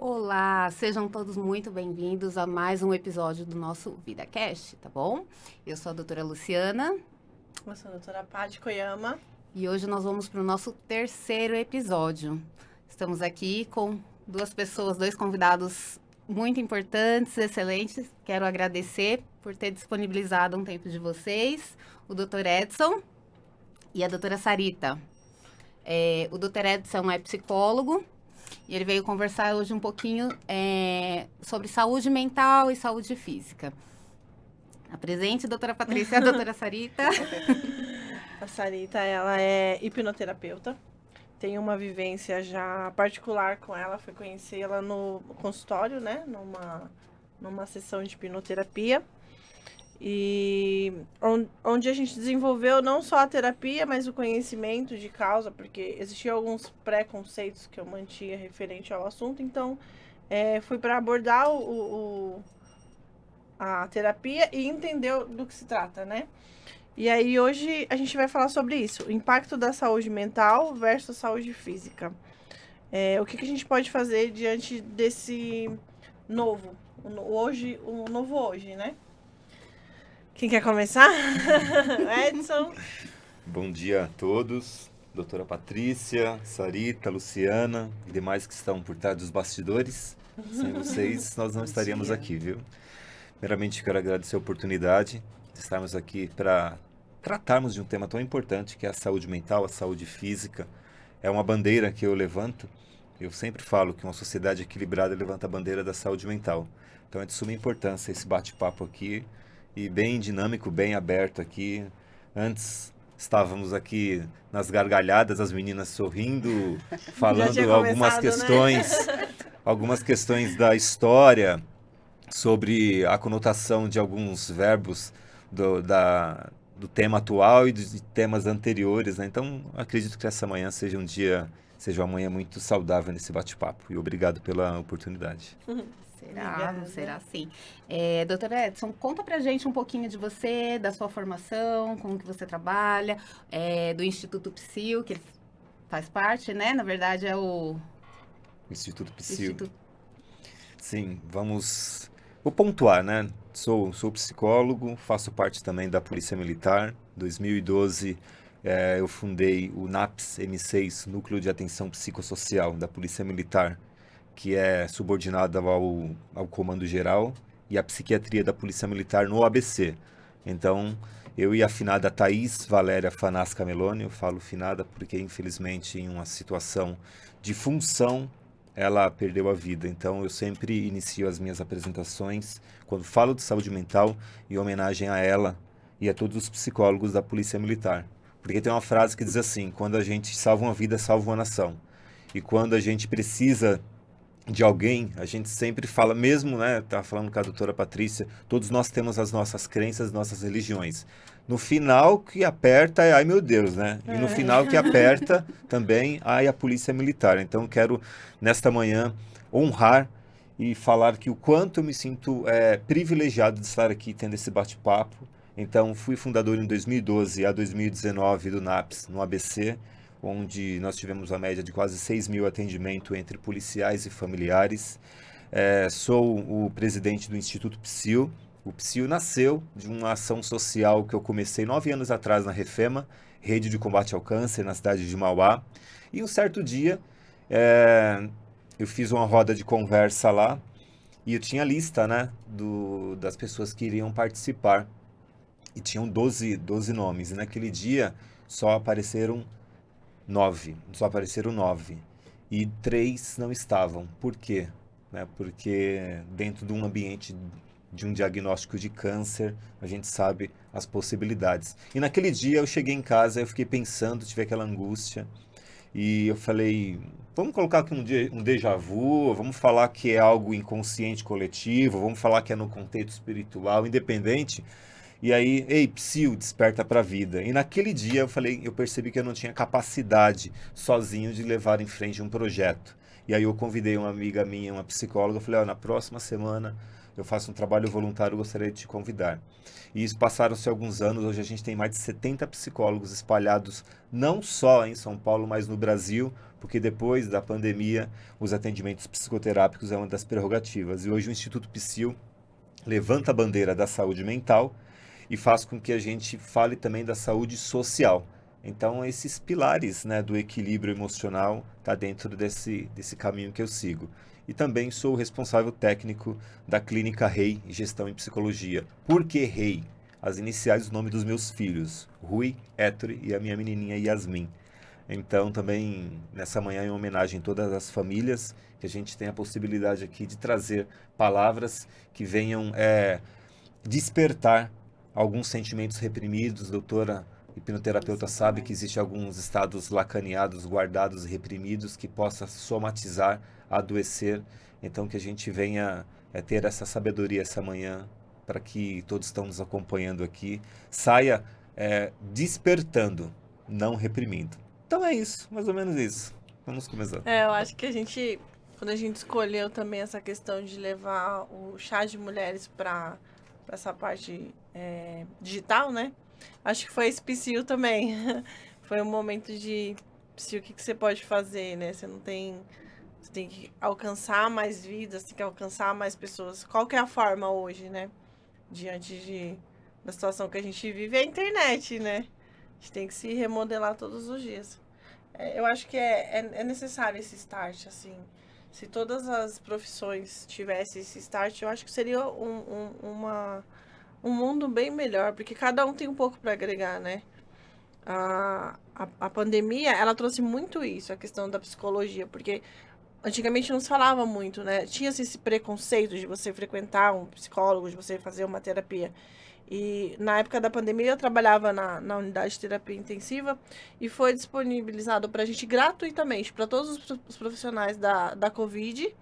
Olá, sejam todos muito bem-vindos a mais um episódio do nosso VidaCast, tá bom? Eu sou a doutora Luciana Eu sou a doutora Paty Koyama. e hoje nós vamos para o nosso terceiro episódio. Estamos aqui com duas pessoas, dois convidados muito importantes, excelentes. Quero agradecer por ter disponibilizado um tempo de vocês, o Dr. Edson e a doutora Sarita. O Dr. Edson é psicólogo. E ele veio conversar hoje um pouquinho sobre saúde mental e saúde física. Apresente, doutora Patrícia, a doutora Sarita. A Sarita, ela é hipnoterapeuta. Tenho uma vivência já particular com ela. Fui conhecer ela no consultório, né? Numa sessão de hipnoterapia. E onde a gente desenvolveu não só a terapia, mas o conhecimento de causa, porque existiam alguns preconceitos que eu mantinha referente ao assunto. Então, fui para abordar a terapia e entender do que se trata, né? E aí hoje a gente vai falar sobre isso, o impacto da saúde mental versus saúde física. O que a gente pode fazer diante desse novo, o novo hoje, né? Quem quer começar? Edson? Bom dia a todos, doutora Patrícia, Sarita, Luciana e demais que estão por trás dos bastidores. Sem vocês, nós não estaríamos aqui, viu? Primeiramente, quero agradecer a oportunidade de estarmos aqui para tratarmos de um tema tão importante que é a saúde mental, a saúde física. É uma bandeira que eu levanto. Eu sempre falo que uma sociedade equilibrada levanta a bandeira da saúde mental. Então é de suma importância esse bate-papo aqui e bem dinâmico, bem aberto aqui. Antes estávamos aqui nas gargalhadas, as meninas sorrindo, falando algumas questões, né? Algumas questões da história, sobre a conotação de alguns verbos do tema atual e de temas anteriores, né? Então, acredito que essa manhã seja uma manhã muito saudável nesse bate-papo. E obrigado pela oportunidade. Será sim. Doutora Edson, conta pra gente um pouquinho de você, da sua formação, como que você trabalha, do Instituto Psil, que ele faz parte, né? Na verdade, é o Instituto Psil. Sim, vou pontuar, né? Sou psicólogo, faço parte também da Polícia Militar. Em 2012, eu fundei o NAPS M6, Núcleo de Atenção Psicossocial da Polícia Militar, que é subordinado ao Comando Geral, e a psiquiatria da Polícia Militar no ABC. Então, eu e a finada Thaís Valéria Fanasca Meloni, eu falo finada porque, infelizmente, em uma situação de função, ela perdeu a vida. Então, eu sempre inicio as minhas apresentações, quando falo de saúde mental, em homenagem a ela e a todos os psicólogos da Polícia Militar. Porque tem uma frase que diz assim: quando a gente salva uma vida, salva uma nação. E quando a gente precisa de alguém, a gente sempre fala, mesmo, né, tá falando com a doutora Patrícia, todos nós temos as nossas crenças, nossas religiões. No final que aperta, ai meu Deus, né? E no final que aperta também, ai a polícia militar. Então quero, nesta manhã, honrar e falar que o quanto eu me sinto privilegiado de estar aqui tendo esse bate-papo. Então fui fundador em 2012 a 2019 do NAPS, no ABC, onde nós tivemos a média de quase 6.000 atendimentos entre policiais e familiares. Sou o presidente do Instituto Psil. O Psil nasceu de uma ação social que eu comecei 9 anos atrás na Refema, Rede de Combate ao Câncer, na cidade de Mauá. E um certo dia, eu fiz uma roda de conversa lá e eu tinha a lista, né, das pessoas que iriam participar. E tinham 12 nomes. E naquele dia só apareceram 9. E 3 não estavam. Por quê? Porque dentro de um ambiente de um diagnóstico de câncer, a gente sabe as possibilidades. E naquele dia eu cheguei em casa, eu fiquei pensando, tive aquela angústia, e eu falei, vamos colocar aqui um déjà vu, vamos falar que é algo inconsciente coletivo, vamos falar que é no contexto espiritual, independente. E aí, ei, Psil, desperta para a vida. E naquele dia eu percebi que eu não tinha capacidade sozinho de levar em frente um projeto. E aí eu convidei uma amiga minha, uma psicóloga, eu falei, na próxima semana eu faço um trabalho voluntário, gostaria de te convidar. E isso passaram-se alguns anos, hoje a gente tem mais de 70 psicólogos espalhados, não só em São Paulo, mas no Brasil, porque depois da pandemia, os atendimentos psicoterápicos é uma das prerrogativas. E hoje o Instituto Psil levanta a bandeira da saúde mental e faz com que a gente fale também da saúde social. Então, esses pilares, né, do equilíbrio emocional tá dentro desse caminho que eu sigo. E também sou o responsável técnico da Clínica Rei Gestão em Psicologia. Por que Rei? As iniciais do nome dos meus filhos, Rui, Héctor e a minha menininha Yasmin. Então, também, nessa manhã, em homenagem a todas as famílias, que a gente tem a possibilidade aqui de trazer palavras que venham despertar alguns sentimentos reprimidos. Doutora hipnoterapeuta sabe que existe alguns estados lacaneados, guardados e reprimidos que possa somatizar, adoecer. Então, que a gente venha ter essa sabedoria essa manhã, para que todos estão nos acompanhando aqui, saia despertando, não reprimindo. Então é isso, mais ou menos isso. Vamos começar. Eu acho que quando a gente escolheu também essa questão de levar o chá de mulheres para essa parte digital, né? Acho que foi esse Psil também. Foi um momento de Psil, o que você pode fazer, né? Você tem que alcançar mais vidas, tem que alcançar mais pessoas. Qual que é a forma hoje, né? Diante da situação que a gente vive, é a internet, né? A gente tem que se remodelar todos os dias. Eu acho que é necessário esse start, assim. Se todas as profissões tivessem esse start, eu acho que seria um mundo bem melhor, porque cada um tem um pouco para agregar, né? A pandemia, ela trouxe muito isso, a questão da psicologia, porque antigamente não se falava muito, né? Tinha esse preconceito de você frequentar um psicólogo, de você fazer uma terapia. E na época da pandemia eu trabalhava na unidade de terapia intensiva e foi disponibilizado para a gente gratuitamente, para todos os profissionais da Covid,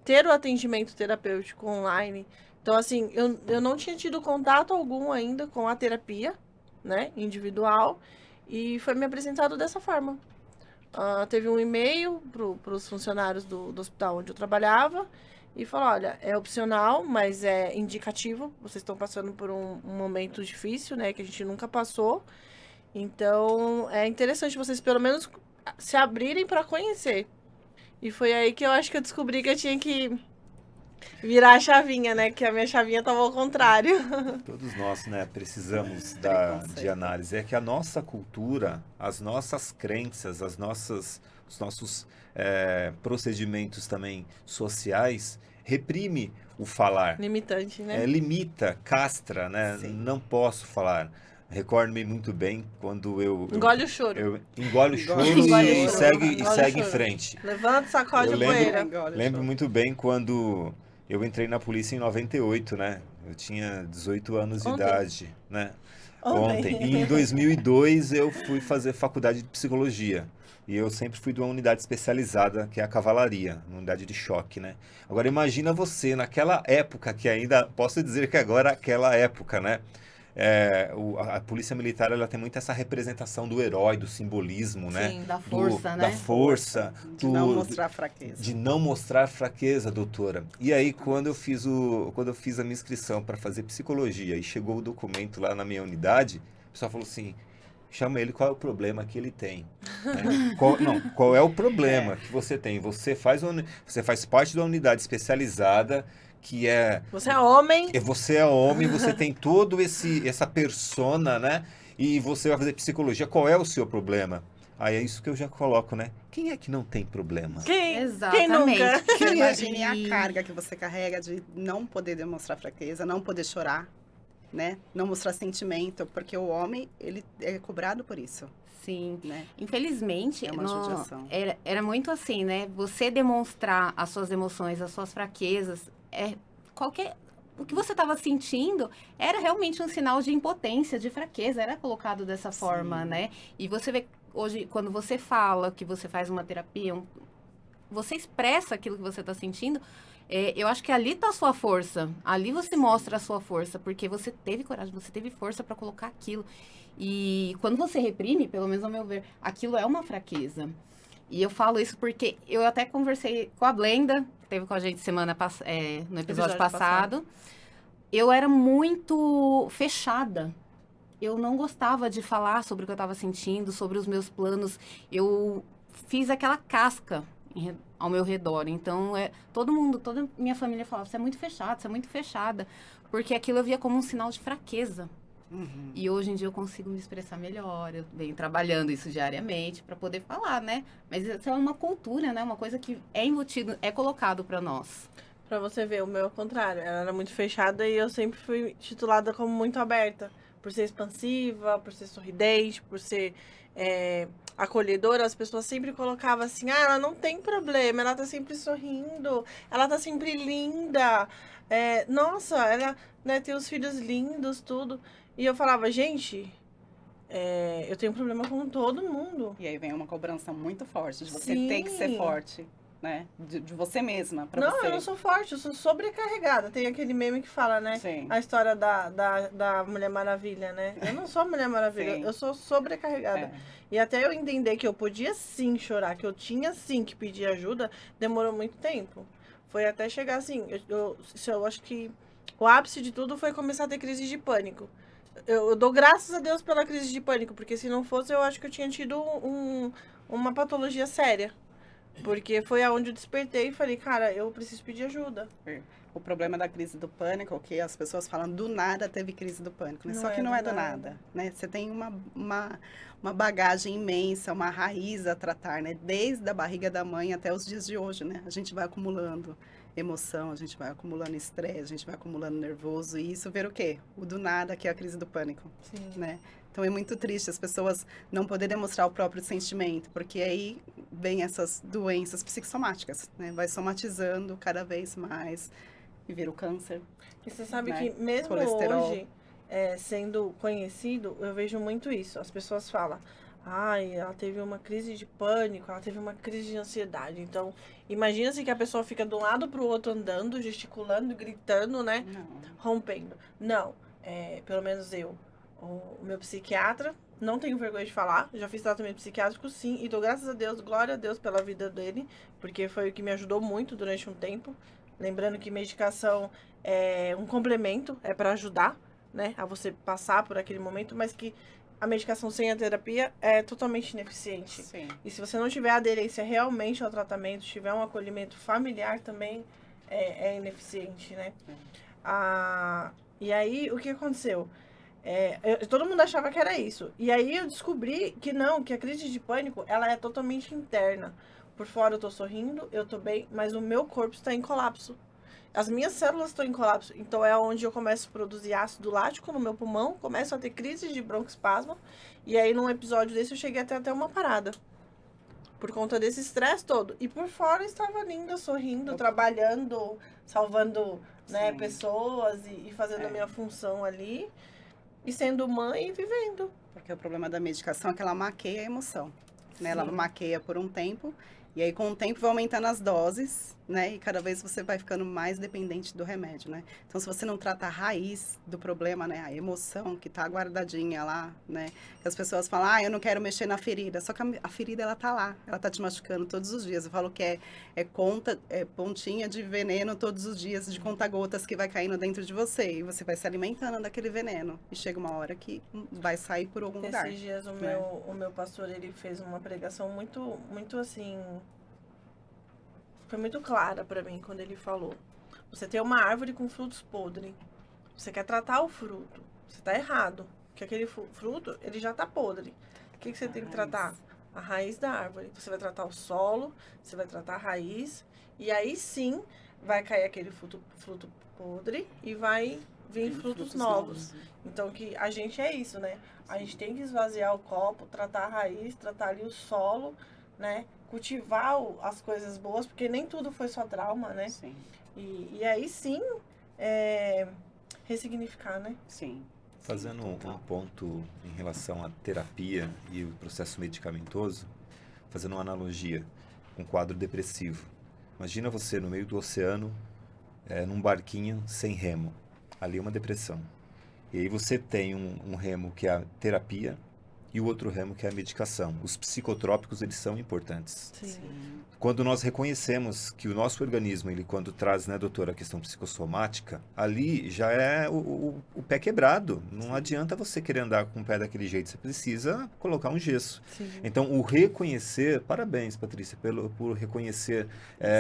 ter o atendimento terapêutico online. Então, assim, eu não tinha tido contato algum ainda com a terapia, né, individual, e foi me apresentado dessa forma. Teve um e-mail para os funcionários do hospital onde eu trabalhava, e falou, olha, é opcional, mas é indicativo. Vocês estão passando por um momento difícil, né? Que a gente nunca passou. Então, é interessante vocês pelo menos se abrirem para conhecer. E foi aí que eu acho que eu descobri que eu tinha que virar a chavinha, né? Que a minha chavinha estava ao contrário. Todos nós, né, precisamos de análise. É que a nossa cultura, as nossas crenças, os nossos procedimentos também sociais reprime o falar. Limitante, né? Limita, castra, né? Sim. Não posso falar. Recordo-me muito bem quando engole o choro. Eu engole o choro Engole e o choro. segue Engole em o choro. frente. Levanta, sacode Eu a poeira. Lembro muito bem quando eu entrei na polícia em 98, né? Eu tinha 18 anos de idade, né? Ontem. E em 2002 eu fui fazer faculdade de psicologia. E eu sempre fui de uma unidade especializada, que é a cavalaria, uma unidade de choque, né? Agora imagina você, naquela época, que ainda, posso dizer que agora aquela época, né? A polícia militar, ela tem muito essa representação do herói, do simbolismo, né? Sim, da força, né? Da força. De não mostrar fraqueza. De não mostrar fraqueza, doutora. E aí, quando eu fiz a minha inscrição para fazer psicologia e chegou o documento lá na minha unidade, o pessoal falou assim, chama ele, qual é o problema que ele tem? Né? Qual é o problema que você tem? Você faz parte de uma unidade especializada que Você é homem. Você é homem, você tem todo essa persona, né? E você vai fazer psicologia, qual é o seu problema? Aí é isso que eu já coloco, né? Quem é que não tem problema? Quem nunca? Imagine a carga que você carrega de não poder demonstrar fraqueza, não poder chorar, né? Não mostrar sentimento, porque o homem, ele é cobrado por isso. Sim. Né? Infelizmente, É uma judiação. Era muito assim, né? Você demonstrar as suas emoções, as suas fraquezas, o que você estava sentindo era realmente um sinal de impotência, de fraqueza, era colocado dessa forma, né? E você vê hoje, quando você fala que você faz uma terapia, você expressa aquilo que você está sentindo, eu acho que ali está a sua força, ali você mostra a sua força, porque você teve coragem, você teve força para colocar aquilo. E quando você reprime, pelo menos ao meu ver, aquilo é uma fraqueza. E eu falo isso porque eu até conversei com a Blenda, teve com a gente no episódio passado. Eu era muito fechada. Eu não gostava de falar sobre o que eu estava sentindo, sobre os meus planos. Eu fiz aquela casca ao meu redor. Então, toda minha família falava, você é muito fechada, você é muito fechada. Porque aquilo eu via como um sinal de fraqueza. Uhum. E hoje em dia eu consigo me expressar melhor. Eu venho trabalhando isso diariamente para poder falar, né? Mas isso é uma cultura, né? Uma coisa que é embutido, é colocado para nós. Pra você ver, o meu é o contrário. Ela era muito fechada e eu sempre fui titulada como muito aberta. Por ser expansiva, por ser sorridente, por ser acolhedora. As pessoas sempre colocavam assim, ela não tem problema, ela tá sempre sorrindo, ela tá sempre linda. Nossa, ela, né, tem os filhos lindos, tudo. E eu falava, gente, eu tenho problema com todo mundo. E aí vem uma cobrança muito forte de você Sim. ter que ser forte, né? De você mesma, pra Não, você. eu não sou forte, eu sou sobrecarregada. Tem aquele meme que fala, né? Sim. A história da Mulher Maravilha, né? Eu não sou Mulher Maravilha, Sim. eu sou sobrecarregada. É. E até eu entender que eu podia sim chorar, que eu tinha sim que pedir ajuda, demorou muito tempo. Foi até chegar assim, eu acho que o ápice de tudo foi começar a ter crise de pânico. Eu dou graças a Deus pela crise de pânico, porque se não fosse, eu acho que eu tinha tido uma patologia séria. Porque foi aonde eu despertei e falei, cara, eu preciso pedir ajuda. O problema da crise do pânico é que as pessoas falam do nada teve crise do pânico, né? Não Só que é não do é do nada. nada, né? Você tem uma bagagem imensa, uma raiz a tratar, né? Desde a barriga da mãe até os dias de hoje, né? A gente vai acumulando emoção, a gente vai acumulando estresse, a gente vai acumulando nervoso e isso vira o quê? O do nada, que é a crise do pânico, Sim. né? Então é muito triste as pessoas não poderem demonstrar o próprio sentimento, porque aí vem essas doenças psicossomáticas, né? Vai somatizando cada vez mais e vira o câncer. E você sabe Né? que mesmo Colesterol. hoje, sendo conhecido, eu vejo muito isso. As pessoas falam, ai, ela teve uma crise de pânico, ela teve uma crise de ansiedade. Então, imagina-se que a pessoa fica de um lado pro outro andando, gesticulando, gritando, né? Não. Rompendo. Não, pelo menos eu. O meu psiquiatra, não tenho vergonha de falar, já fiz tratamento psiquiátrico sim, e dou graças a Deus, glória a Deus pela vida dele, porque foi o que me ajudou muito durante um tempo. Lembrando que medicação é um complemento, é para ajudar, né, a você passar por aquele momento, mas que a medicação sem a terapia é totalmente ineficiente. Sim. E se você não tiver aderência realmente ao tratamento, tiver um acolhimento familiar também, é ineficiente, né? E aí, o que aconteceu? Todo mundo achava que era isso. E aí eu descobri que não, que a crise de pânico, ela é totalmente interna. Por fora eu tô sorrindo, eu tô bem, mas o meu corpo está em colapso. As minhas células estão em colapso. Então é onde eu começo a produzir ácido lático no meu pulmão, começo a ter crises de broncoespasmo. E aí num episódio desse eu cheguei até uma parada. Por conta desse estresse todo. E por fora eu estava linda, sorrindo, trabalhando, salvando, né, Sim. pessoas e fazendo a minha função ali. E sendo mãe e vivendo. Porque o problema da medicação é que ela maqueia a emoção, né? Ela Sim. maqueia por um tempo, e aí com o tempo vai aumentando as doses, né? E cada vez você vai ficando mais dependente do remédio, né? Então, se você não trata a raiz do problema, né? A emoção que tá guardadinha lá, né? Que as pessoas falam, eu não quero mexer na ferida. Só que a ferida, ela tá lá. Ela tá te machucando todos os dias. Eu falo que é pontinha de veneno todos os dias, de conta-gotas que vai caindo dentro de você. E você vai se alimentando daquele veneno. E chega uma hora que vai sair por algum lugar. Esses dias né? o meu pastor, ele fez uma pregação muito, muito assim... Foi muito clara pra mim quando ele falou. Você tem uma árvore com frutos podres. Você quer tratar o fruto. Você tá errado. Porque aquele fruto, ele já tá podre. O que você tem que tratar? A raiz da árvore. Você vai tratar o solo, você vai tratar a raiz. E aí sim, vai cair aquele fruto podre e vai vir frutos novos. Então, que a gente é isso, né? A gente tem que esvaziar o copo, tratar a raiz, tratar ali o solo, né? Cultivar as coisas boas, porque nem tudo foi só trauma, né? Sim. E aí sim, ressignificar, né? Sim. Fazendo um ponto em relação à terapia e o processo medicamentoso, fazendo uma analogia com um quadro depressivo. Imagina você no meio do oceano, num barquinho sem remo. Ali é uma depressão. E aí você tem um remo que é a terapia e o outro ramo que é a medicação. Os psicotrópicos, eles são importantes. Sim. Quando nós reconhecemos que o nosso organismo, ele quando traz, né, doutora, a questão psicossomática, ali já é o pé quebrado. Não adianta você querer andar com o pé daquele jeito, você precisa colocar um gesso. Sim. Então, o reconhecer, parabéns, Patrícia, por reconhecer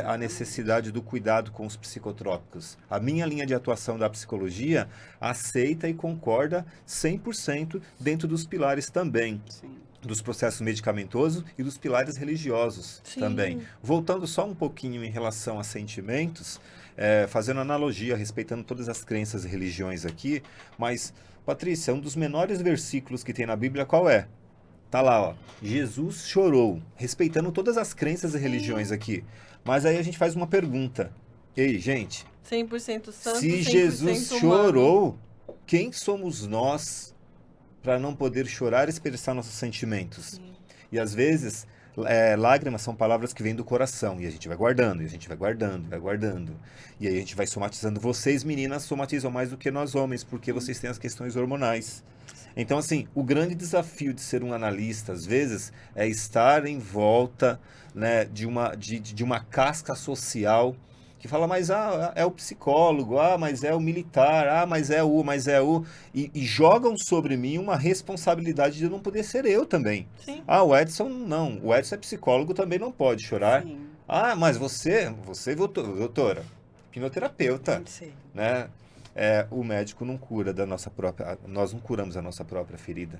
a necessidade do cuidado com os psicotrópicos. A minha linha de atuação da psicologia aceita e concorda 100% dentro dos pilares também. Sim. Dos processos medicamentosos e dos pilares religiosos Sim. também. Voltando só um pouquinho em relação a sentimentos, fazendo analogia, respeitando todas as crenças e religiões aqui, mas, Patrícia, um dos menores versículos que tem na Bíblia, qual é? Tá lá, ó, Jesus chorou, respeitando todas as crenças e religiões aqui. Mas aí a gente faz uma pergunta. Ei, gente, 100% santo, se 100% Jesus humano. chorou, quem somos nós para não poder chorar e expressar nossos sentimentos? Sim. E às vezes, lágrimas são palavras que vêm do coração, e a gente vai guardando, e a gente vai guardando, vai guardando. E aí a gente vai somatizando. Vocês, meninas, somatizam mais do que nós homens, porque vocês têm as questões hormonais. Então, assim, o grande desafio de ser um analista, às vezes, é estar em volta, né, de uma casca social que fala, mas é o psicólogo, mas é o militar, mas é o... E jogam sobre mim uma responsabilidade de não poder ser eu também. Sim. O Edson não. O Edson é psicólogo, também não pode chorar. Sim. Mas você, doutora, hipnoterapeuta, Sim. né? O médico não cura nós não curamos a nossa própria ferida.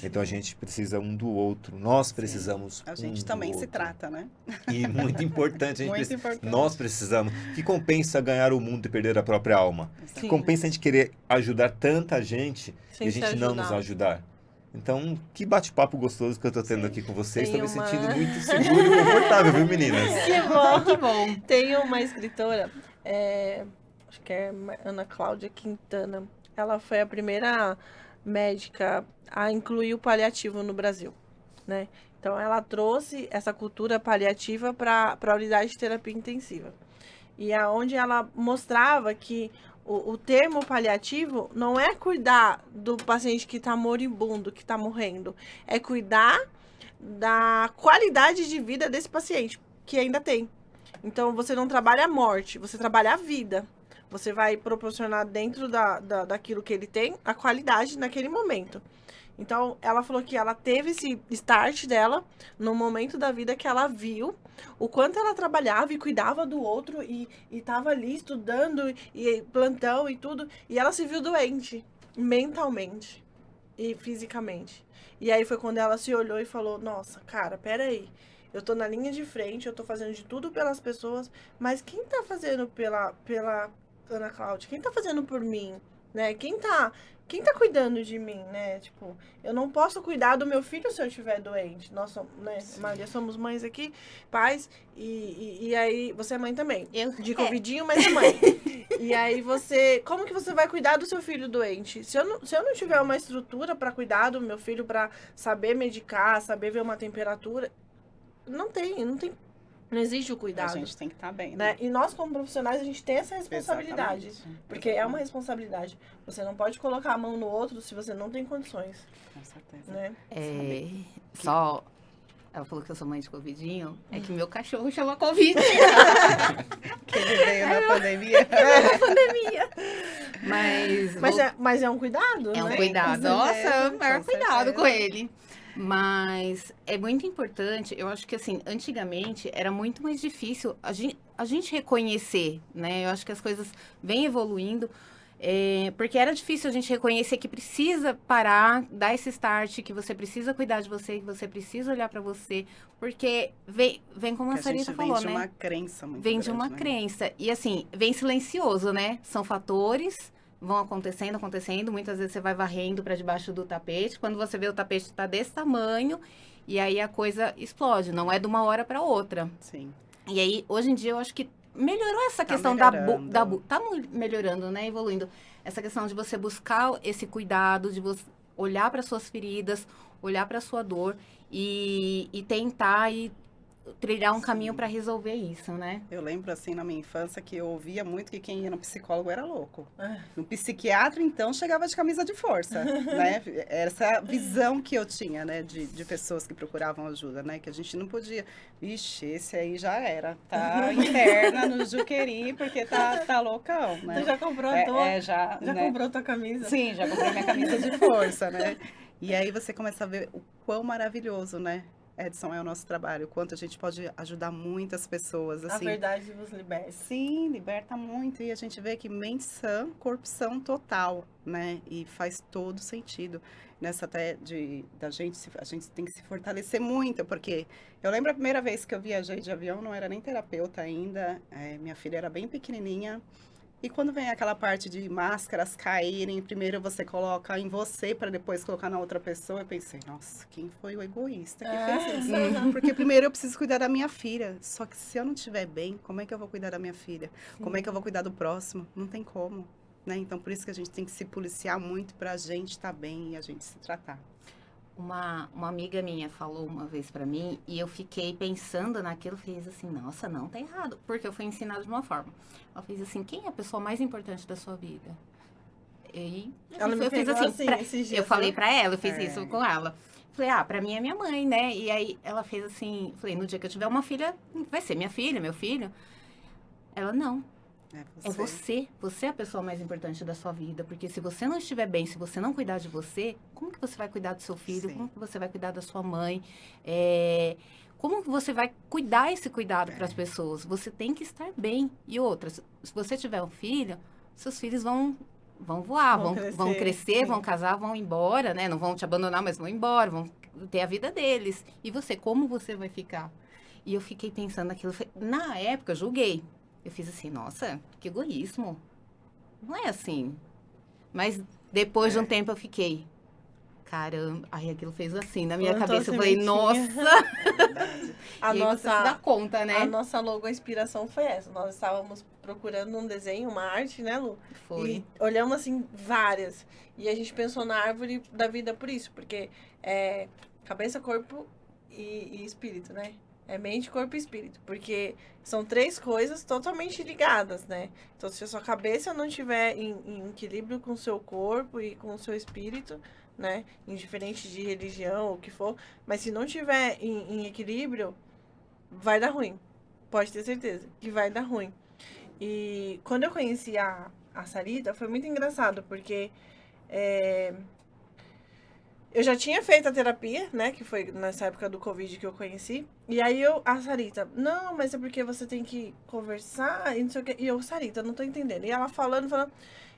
Então a gente precisa um do outro. Nós precisamos A gente um também do se outro. trata, né? E muito importante, Muito importante. nós precisamos. Que compensa ganhar o mundo e perder a própria alma? Sim. Que compensa a gente querer ajudar tanta gente Sem e a se gente não ajudar. nos ajudar? Então, que bate-papo gostoso que eu tô tendo Sim. aqui com vocês. Tem Estou me uma- sentindo muito seguro e confortável, viu, meninas? Que bom. Que bom. Tem uma escritora, acho que é Ana Cláudia Quintana. Ela foi a primeira médica a incluir o paliativo no Brasil, né? Então, ela trouxe essa cultura paliativa para a unidade de terapia intensiva. E aonde ela mostrava que o termo paliativo não é cuidar do paciente que está moribundo, que está morrendo. É cuidar da qualidade de vida desse paciente, que ainda tem. Então, você não trabalha a morte, você trabalha a vida. Você vai proporcionar dentro daquilo que ele tem, a qualidade naquele momento. Então, ela falou que ela teve esse start dela no momento da vida que ela viu o quanto ela trabalhava e cuidava do outro e estava ali estudando e plantão e tudo. E ela se viu doente, mentalmente e fisicamente. E aí foi quando ela se olhou e falou, nossa, cara, peraí. Eu tô na linha de frente, eu tô fazendo de tudo pelas pessoas, mas quem tá fazendo pela Ana Cláudia? Quem tá fazendo por mim? Né? Quem tá cuidando de mim, né? Tipo, eu não posso cuidar do meu filho se eu estiver doente. Nós somos, né? A maioria somos mães aqui, pais, e aí você é mãe também. Eu- De covidinho, mas é mãe. E aí como que você vai cuidar do seu filho doente? Se eu não tiver uma estrutura para cuidar do meu filho, para saber medicar, saber ver uma temperatura, não existe o A cuidado. gente tem que estar bem, Né? E nós, como profissionais, a gente tem essa responsabilidade. Exatamente. Porque é uma responsabilidade. Você não pode colocar a mão no outro se você não tem condições, Com certeza. né? Só. Ela falou que eu sou mãe de covidinho. É que meu cachorro chama Covid. Que ele veio na pandemia. Pandemia. Mas. Mas é um cuidado, É um né? cuidado. Com Nossa, certeza, é o maior com cuidado certeza. com ele. Mas é muito importante, eu acho que assim, antigamente era muito mais difícil a gente reconhecer, né? Eu acho que as coisas vêm evoluindo, porque era difícil a gente reconhecer que precisa parar, dar esse start, que você precisa cuidar de você, que você precisa olhar pra você, porque vem como a Que a gente Sarita vem falou, de né? uma crença muito Vem de grande, uma né? crença. E assim, vem silencioso, né? São fatores, vão acontecendo. Muitas vezes você vai varrendo para debaixo do tapete. Quando você vê o tapete tá desse tamanho, e aí a coisa explode. Não é de uma hora para outra. Sim. E aí, hoje em dia, eu acho que melhorou essa Tá questão melhorando. tá melhorando, né? Evoluindo. Essa questão de você buscar esse cuidado, de você olhar para suas feridas, olhar para sua dor e tentar ir trilhar um caminho para resolver isso, né? Eu lembro, assim, na minha infância, que eu ouvia muito que quem ia no psicólogo era louco. Ah. No psiquiatra, então, chegava de camisa de força, né? Essa visão que eu tinha, né, de pessoas que procuravam ajuda, né? Que a gente não podia... Vixe, esse aí já era. Tá interna no Juqueri, porque tá loucão, né? Tu já comprou a tua? Já né? Comprou tua camisa? Sim, já comprei minha camisa de força, né? E aí você começa a ver o quão maravilhoso, né? Edson, é o nosso trabalho, o quanto a gente pode ajudar muitas pessoas, assim. A verdade vos liberta. Sim, liberta muito, e a gente vê que mente sã, corpo são total, né, e faz todo sentido, nessa até a gente tem que se fortalecer muito, porque eu lembro a primeira vez que eu viajei de avião, não era nem terapeuta ainda, minha filha era bem pequenininha. E quando vem aquela parte de máscaras caírem, primeiro você coloca em você para depois colocar na outra pessoa, eu pensei, nossa, quem foi o egoísta que fez isso? Porque primeiro eu preciso cuidar da minha filha. Só que se eu não estiver bem, como é que eu vou cuidar da minha filha? Como é que eu vou cuidar do próximo? Não tem como, né? Então por isso que a gente tem que se policiar muito para a gente estar bem e a gente se tratar. Uma amiga minha falou uma vez pra mim e eu fiquei pensando naquilo, fiz assim, nossa, não, tá errado, porque eu fui ensinada de uma forma. Ela fez assim, quem é a pessoa mais importante da sua vida? E eu fiz assim, eu falei pra ela, eu fiz isso com ela. Falei, pra mim é minha mãe, né? E aí ela fez assim, falei, no dia que eu tiver uma filha, vai ser minha filha, meu filho. Ela, não. É você. Você é a pessoa mais importante da sua vida. Porque se você não estiver bem, se você não cuidar de você, como que você vai cuidar do seu filho? Sim. Como que você vai cuidar da sua mãe? Como que você vai cuidar esse cuidado para as pessoas? Você tem que estar bem. E outras, se você tiver um filho, seus filhos vão voar, vão crescer, vão casar, vão embora, né? Não vão te abandonar, mas vão embora, vão ter a vida deles. E você, como você vai ficar? E eu fiquei pensando naquilo. Na época, eu julguei. Eu fiz assim, nossa, que egoísmo. Não é assim. Mas depois de um tempo eu fiquei, caramba, aí aquilo fez assim na minha cabeça. Eu falei, nossa. A e nossa, aí você se dá conta, né? A nossa logo, a inspiração foi essa. Nós estávamos procurando um desenho, uma arte, né, Lu? Foi. E olhamos, assim, várias. E a gente pensou na árvore da vida por isso. Porque é cabeça, corpo e espírito, né? É mente, corpo e espírito. Porque são 3 coisas totalmente ligadas, né? Então, se a sua cabeça não estiver em equilíbrio com o seu corpo e com o seu espírito, né? Indiferente de religião ou o que for. Mas se não estiver em equilíbrio, vai dar ruim. Pode ter certeza que vai dar ruim. E quando eu conheci a Sarita, foi muito engraçado. Porque... eu já tinha feito a terapia, né? Que foi nessa época do Covid que eu conheci. E aí a Sarita, não, mas é porque você tem que conversar e não sei o quê. E eu, Sarita, não tô entendendo. E ela falando.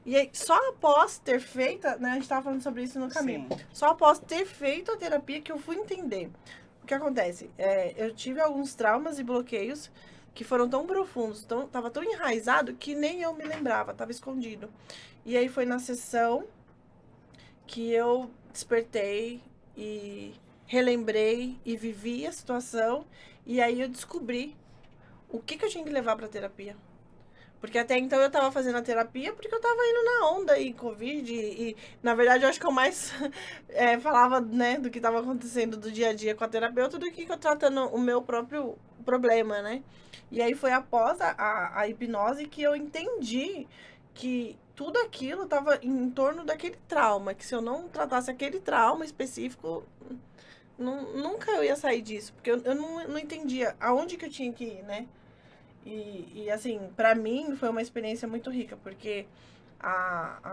E aí, só após ter feito, né? A gente tava falando sobre isso no caminho. Sim. Só após ter feito a terapia que eu fui entender. O que acontece? Eu tive alguns traumas e bloqueios que foram tão profundos, tava tão enraizado que nem eu me lembrava, tava escondido. E aí foi na sessão que eu despertei e relembrei e vivi a situação. E aí eu descobri o que eu tinha que levar pra terapia. Porque até então eu tava fazendo a terapia porque eu tava indo na onda e Covid. E na verdade, eu acho que eu mais falava, né, do que tava acontecendo do dia a dia com a terapeuta do que eu tratando o meu próprio problema, né? E aí foi após a hipnose que eu entendi que tudo aquilo estava em torno daquele trauma, que se eu não tratasse aquele trauma específico, nunca eu ia sair disso, porque eu não entendia aonde que eu tinha que ir, né? E assim, pra mim foi uma experiência muito rica, porque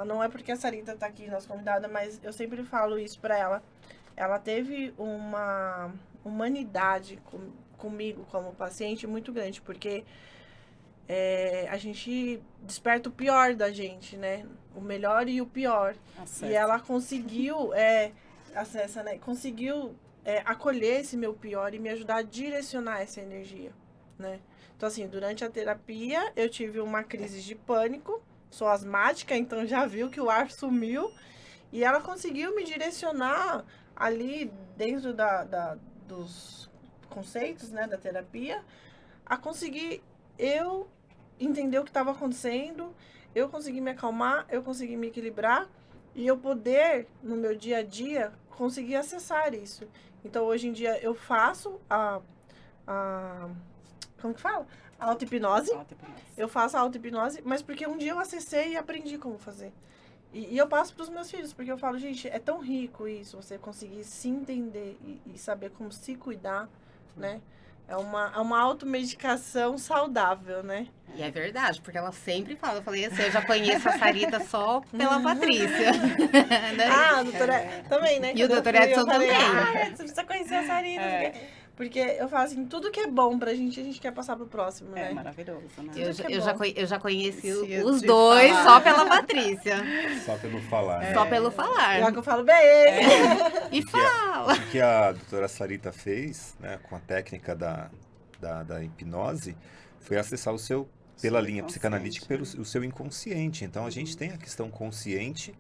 não é porque a Sarita tá aqui, nossa convidada, mas eu sempre falo isso pra ela. Ela teve uma humanidade comigo como paciente muito grande, porque a gente desperta o pior da gente, né? O melhor e o pior. Acessa. E ela conseguiu, acessa, né? Conseguiu acolher esse meu pior e me ajudar a direcionar essa energia, né? Então, assim, durante a terapia, eu tive uma crise de pânico, sou asmática, então já viu que o ar sumiu, e ela conseguiu me direcionar ali dentro dos conceitos, né, da terapia, a conseguir eu entender o que estava acontecendo, eu conseguir me acalmar, eu conseguir me equilibrar e eu poder, no meu dia a dia, conseguir acessar isso. Então, hoje em dia, eu faço a como que fala? A auto-hipnose. Auto-hipnose. Eu faço a auto-hipnose, mas porque um dia eu acessei e aprendi como fazer. E eu passo para os meus filhos, porque eu falo, gente, é tão rico isso, você conseguir se entender e saber como se cuidar, né? É uma automedicação saudável, né? E é verdade, porque ela sempre fala, eu falei assim, eu já conheço a Sarita só pela Patrícia. Né? A doutora também, né? E o Quando eu doutor fui, Edson eu falei, também. você precisa conhecer a Sarita. Porque eu falo assim, tudo que é bom pra gente, a gente quer passar pro próximo, né? É maravilhoso, né? Eu já conheci Se os de dois falar. só pela Patrícia. Só pelo falar, né? Só pelo falar. Já que eu falo bem. E fala. O que a doutora Sarita fez, né, com a técnica da hipnose, foi acessar pela linha psicanalítica, pelo o seu inconsciente. Então, a gente tem a questão consciente,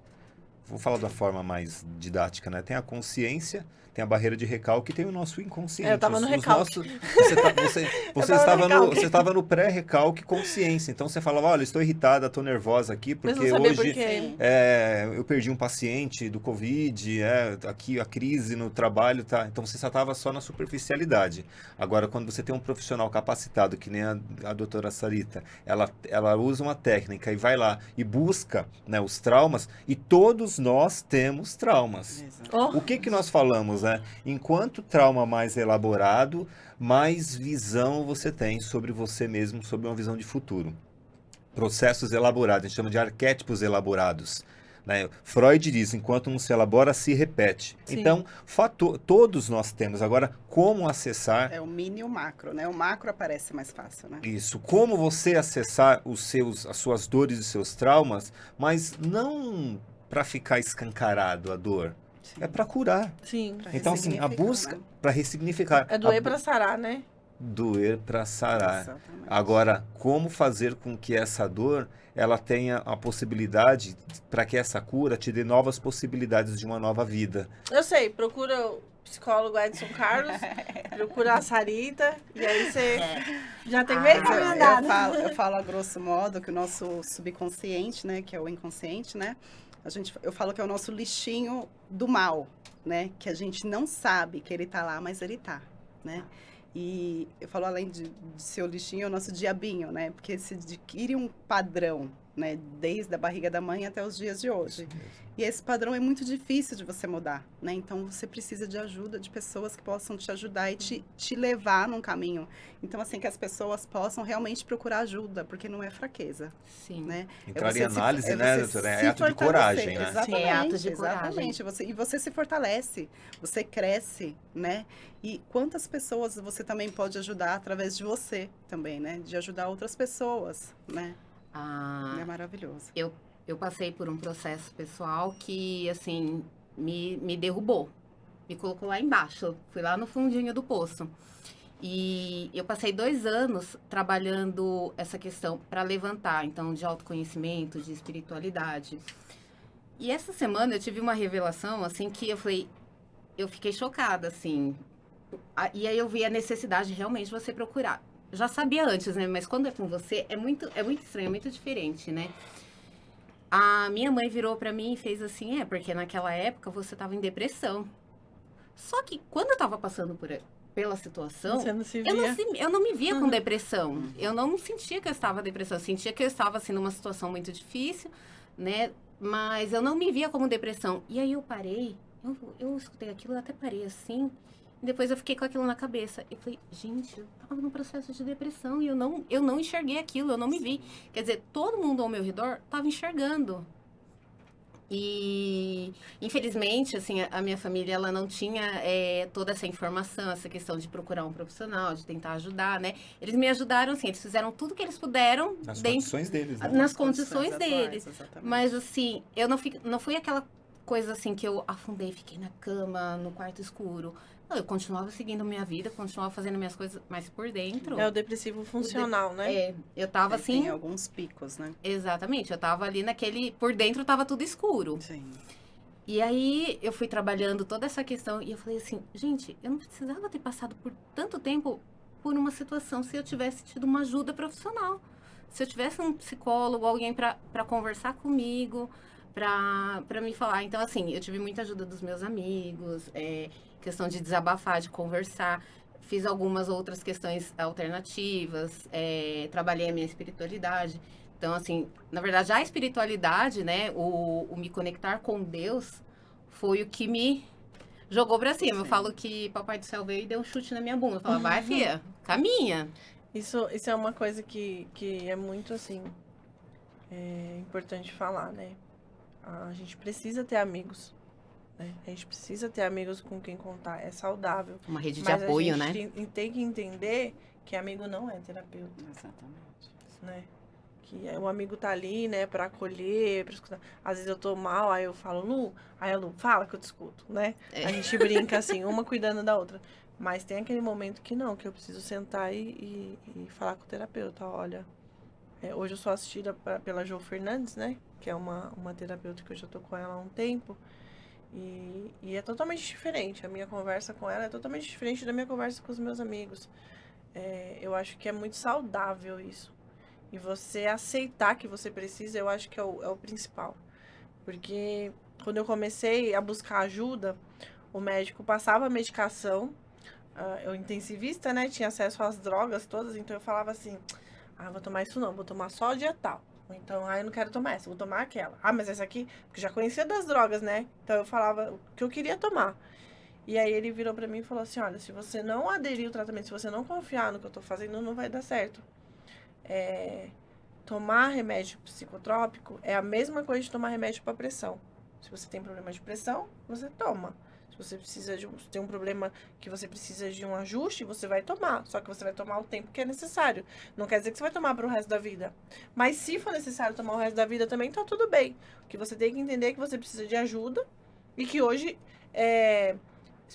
vou falar da forma mais didática, né? Tem a consciência, tem a barreira de recalque e tem o nosso inconsciente. Eu tava no recalque. Você estava no pré-recalque consciência. Então, você falava, olha, estou irritada, estou nervosa aqui, Mas porque não sabia hoje por quê. eu perdi um paciente do Covid, aqui a crise no trabalho, tá? Então, você só estava só na superficialidade. Agora, quando você tem um profissional capacitado, que nem a doutora Sarita, ela usa uma técnica e vai lá e busca, né, os traumas, e todos nós temos traumas. Oh, O que nós falamos, né? Enquanto trauma mais elaborado, mais visão você tem sobre você mesmo, sobre uma visão de futuro. Processos elaborados, a gente chama de arquétipos elaborados. Né? Freud diz, enquanto não se elabora, se repete. Sim. Então, todos nós temos. Agora, como acessar É o mini e o macro, né? O macro aparece mais fácil, né? isso? Como você acessar as suas dores e seus traumas, mas não para ficar escancarado a dor. Sim. É para curar. sim. Pra Então, assim, a ressignificar, busca né? para ressignificar. É doer pra sarar, né? Doer para sarar. Exatamente. Agora, como fazer com que essa dor ela tenha a possibilidade para que essa cura te dê novas possibilidades de uma nova vida? Eu sei, procura o psicólogo Edson Carlos, procura a Sarita, e aí você já tem meio caminho andado. Eu falo a grosso modo que o nosso subconsciente, né, que é o inconsciente, né, eu falo que é o nosso lixinho do mal, né, que a gente não sabe que ele tá lá, mas ele tá, né. E eu falo além de ser o lixinho, é o nosso diabinho, né, porque se adquire um padrão, né, desde a barriga da mãe até os dias de hoje. E esse padrão é muito difícil de você mudar, né? Então, você precisa de ajuda, de pessoas que possam te ajudar e te levar num caminho. Então, assim, que as pessoas possam realmente procurar ajuda, porque não é fraqueza, Sim. né? Entrar você em análise, né, doutora? É se ato de fortalecer. coragem, né? Exatamente, É ato de coragem. exatamente. E você se fortalece, você cresce, né? E quantas pessoas você também pode ajudar através de você também, né? De ajudar outras pessoas, né? É maravilhoso. Eu passei por um processo pessoal que, assim, me derrubou. Me colocou lá embaixo. Eu fui lá no fundinho do poço. E eu passei 2 anos trabalhando essa questão para levantar, então, de autoconhecimento, de espiritualidade. E essa semana eu tive uma revelação, assim, que eu fiquei chocada, assim. E aí eu vi a necessidade de realmente você procurar. Já sabia antes, né? Mas quando é com você, é muito estranho, é muito diferente, né? A minha mãe virou pra mim e fez assim, porque naquela época você tava em depressão. Só que quando eu tava passando pela situação, Você não se via. eu não me via com depressão. Eu não sentia que eu estava depressão. Eu sentia que eu estava, assim, numa situação muito difícil, né? Mas eu não me via como depressão. E aí eu parei, eu escutei aquilo, eu até parei assim. E depois eu fiquei com aquilo na cabeça. Eu falei, gente, eu tava num processo de depressão e eu não enxerguei aquilo, eu não me vi. Quer dizer, todo mundo ao meu redor tava enxergando. E, infelizmente, assim, a minha família, ela não tinha toda essa informação, essa questão de procurar um profissional, de tentar ajudar, né? Eles me ajudaram, assim, eles fizeram tudo que eles puderam Nas dentro, condições deles, né? nas condições deles. Exatamente. Mas, assim, eu não fui aquela coisa, assim, que eu afundei, fiquei na cama, no quarto escuro. Não, eu continuava seguindo a minha vida, continuava fazendo minhas coisas, mas por dentro... É o depressivo funcional, né? Eu tava, assim... Tem alguns picos, né? Exatamente, eu tava ali naquele... Por dentro tava tudo escuro. Sim. E aí, eu fui trabalhando toda essa questão e eu falei assim, gente, eu não precisava ter passado por tanto tempo por uma situação se eu tivesse tido uma ajuda profissional. Se eu tivesse um psicólogo, alguém para conversar comigo, para me falar. Então, assim, eu tive muita ajuda dos meus amigos, questão de desabafar, de conversar. fiz algumas outras questões alternativas, trabalhei a minha espiritualidade. Então, assim, na verdade, a espiritualidade, né, o me conectar com Deus foi o que me jogou pra cima. Sim. Eu falo que Papai do Céu veio e deu um chute na minha bunda. Eu falo, vai, filha, caminha. Isso é uma coisa que é muito, assim, importante falar, né? A gente precisa ter amigos, né? A gente precisa ter amigos com quem contar. É saudável. Uma rede de Mas apoio, a né? gente tem que entender que amigo não é terapeuta, Exatamente. né? Que o amigo tá ali, né, pra acolher, pra escutar. Às vezes eu tô mal, aí eu falo, Lu, aí a Lu, fala que eu te escuto, né? A gente brinca assim, uma cuidando da outra. Mas tem aquele momento que não, que eu preciso sentar e falar com o terapeuta. Olha, hoje eu sou assistida pela Jo Fernandes, né? Que é uma terapeuta que eu já tô com ela há um tempo. E é totalmente diferente. A minha conversa com ela é totalmente diferente da minha conversa com os meus amigos. Eu acho que é muito saudável isso. E você aceitar que você precisa, eu acho que é o principal. Porque quando eu comecei a buscar ajuda, o médico passava a medicação, eu intensivista, né? Tinha acesso às drogas todas, então eu falava assim, vou tomar isso não, vou tomar só o dia tal. Ou então, eu não quero tomar essa, vou tomar aquela. Mas essa aqui, porque já conhecia das drogas, né? Então eu falava o que eu queria tomar. E aí ele virou pra mim e falou assim, olha, se você não aderir ao tratamento, se você não confiar no que eu tô fazendo, não vai dar certo. Tomar remédio psicotrópico é a mesma coisa de tomar remédio para pressão. Se você tem problema de pressão, você toma. Se você tem um problema que você precisa de um ajuste, você vai tomar. Só que você vai tomar o tempo que é necessário. Não quer dizer que você vai tomar para o resto da vida. Mas se for necessário tomar o resto da vida também, tá tudo bem. O que você tem que entender é que você precisa de ajuda e que hoje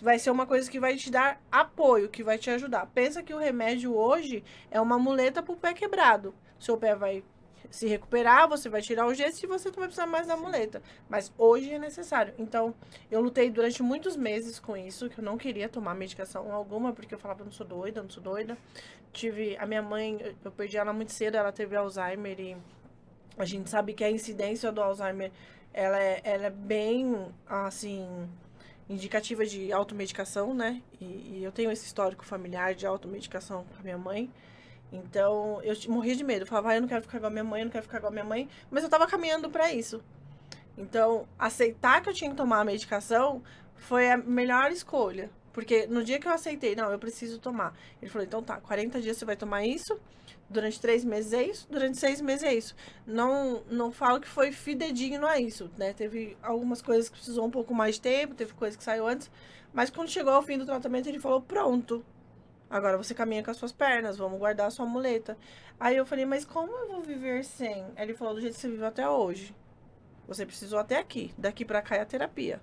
vai ser uma coisa que vai te dar apoio, que vai te ajudar. Pensa que o remédio hoje é uma muleta pro pé quebrado. Seu pé vai se recuperar, você vai tirar o gesso e você não vai precisar mais da muleta. Mas hoje é necessário. Então, eu lutei durante muitos meses com isso, que eu não queria tomar medicação alguma, porque eu falava, não sou doida, não sou doida. A minha mãe, eu perdi ela muito cedo, ela teve Alzheimer e a gente sabe que a incidência do Alzheimer, ela é bem, assim, indicativa de automedicação, né? E eu tenho esse histórico familiar de automedicação com a minha mãe. Então, eu morria de medo. Eu falava, eu não quero ficar igual a minha mãe, eu não quero ficar igual a minha mãe. Mas eu tava caminhando pra isso. Então, aceitar que eu tinha que tomar a medicação foi a melhor escolha. Porque no dia que eu aceitei, não, eu preciso tomar. Ele falou, então tá, 40 dias você vai tomar isso, durante 3 meses é isso, durante 6 meses é isso. Não falo que foi fidedigno a isso, né? Teve algumas coisas que precisou um pouco mais de tempo, teve coisa que saiu antes. Mas quando chegou ao fim do tratamento, ele falou, pronto. Agora você caminha com as suas pernas, vamos guardar a sua muleta. Aí eu falei, mas como eu vou viver sem? Aí ele falou, do jeito que você viveu até hoje. Você precisou até aqui. Daqui pra cá é a terapia.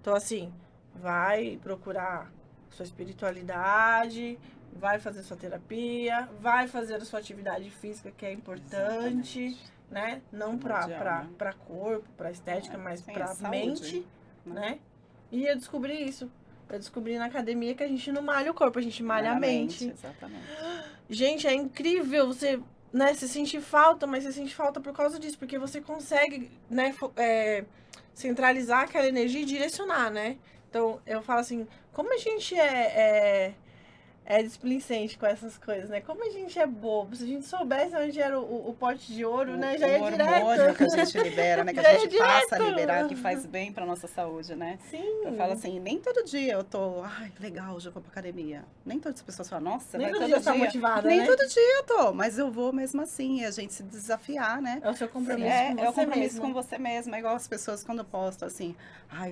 Então, assim, vai procurar sua espiritualidade, vai fazer sua terapia, vai fazer a sua atividade física, que é importante, exatamente, né? Não pra corpo, pra estética, mas pra mente, né? E eu descobri isso. Eu descobri na academia que a gente não malha o corpo, a gente malha a mente. Exatamente. Gente, é incrível você, né, você sente falta, mas você sente falta por causa disso, porque você consegue, né, centralizar aquela energia e direcionar, né? Então, eu falo assim, como a gente é displicente com essas coisas, né? Como a gente é bobo. Se a gente soubesse onde era o pote de ouro, né? Já ia direto. O hormônio que a gente libera, né? Que a gente passa a liberar, que faz bem pra nossa saúde, né? Sim. Eu falo assim, nem todo dia eu tô, legal, hoje eu vou pra academia. Nem todas as pessoas falam, nossa, nem vai todo dia tá motivada, nem né? todo dia eu tô, mas eu vou mesmo assim. E a gente se desafiar, né? É o seu compromisso com você É o compromisso mesmo. com você mesmo. É igual as pessoas quando postam assim,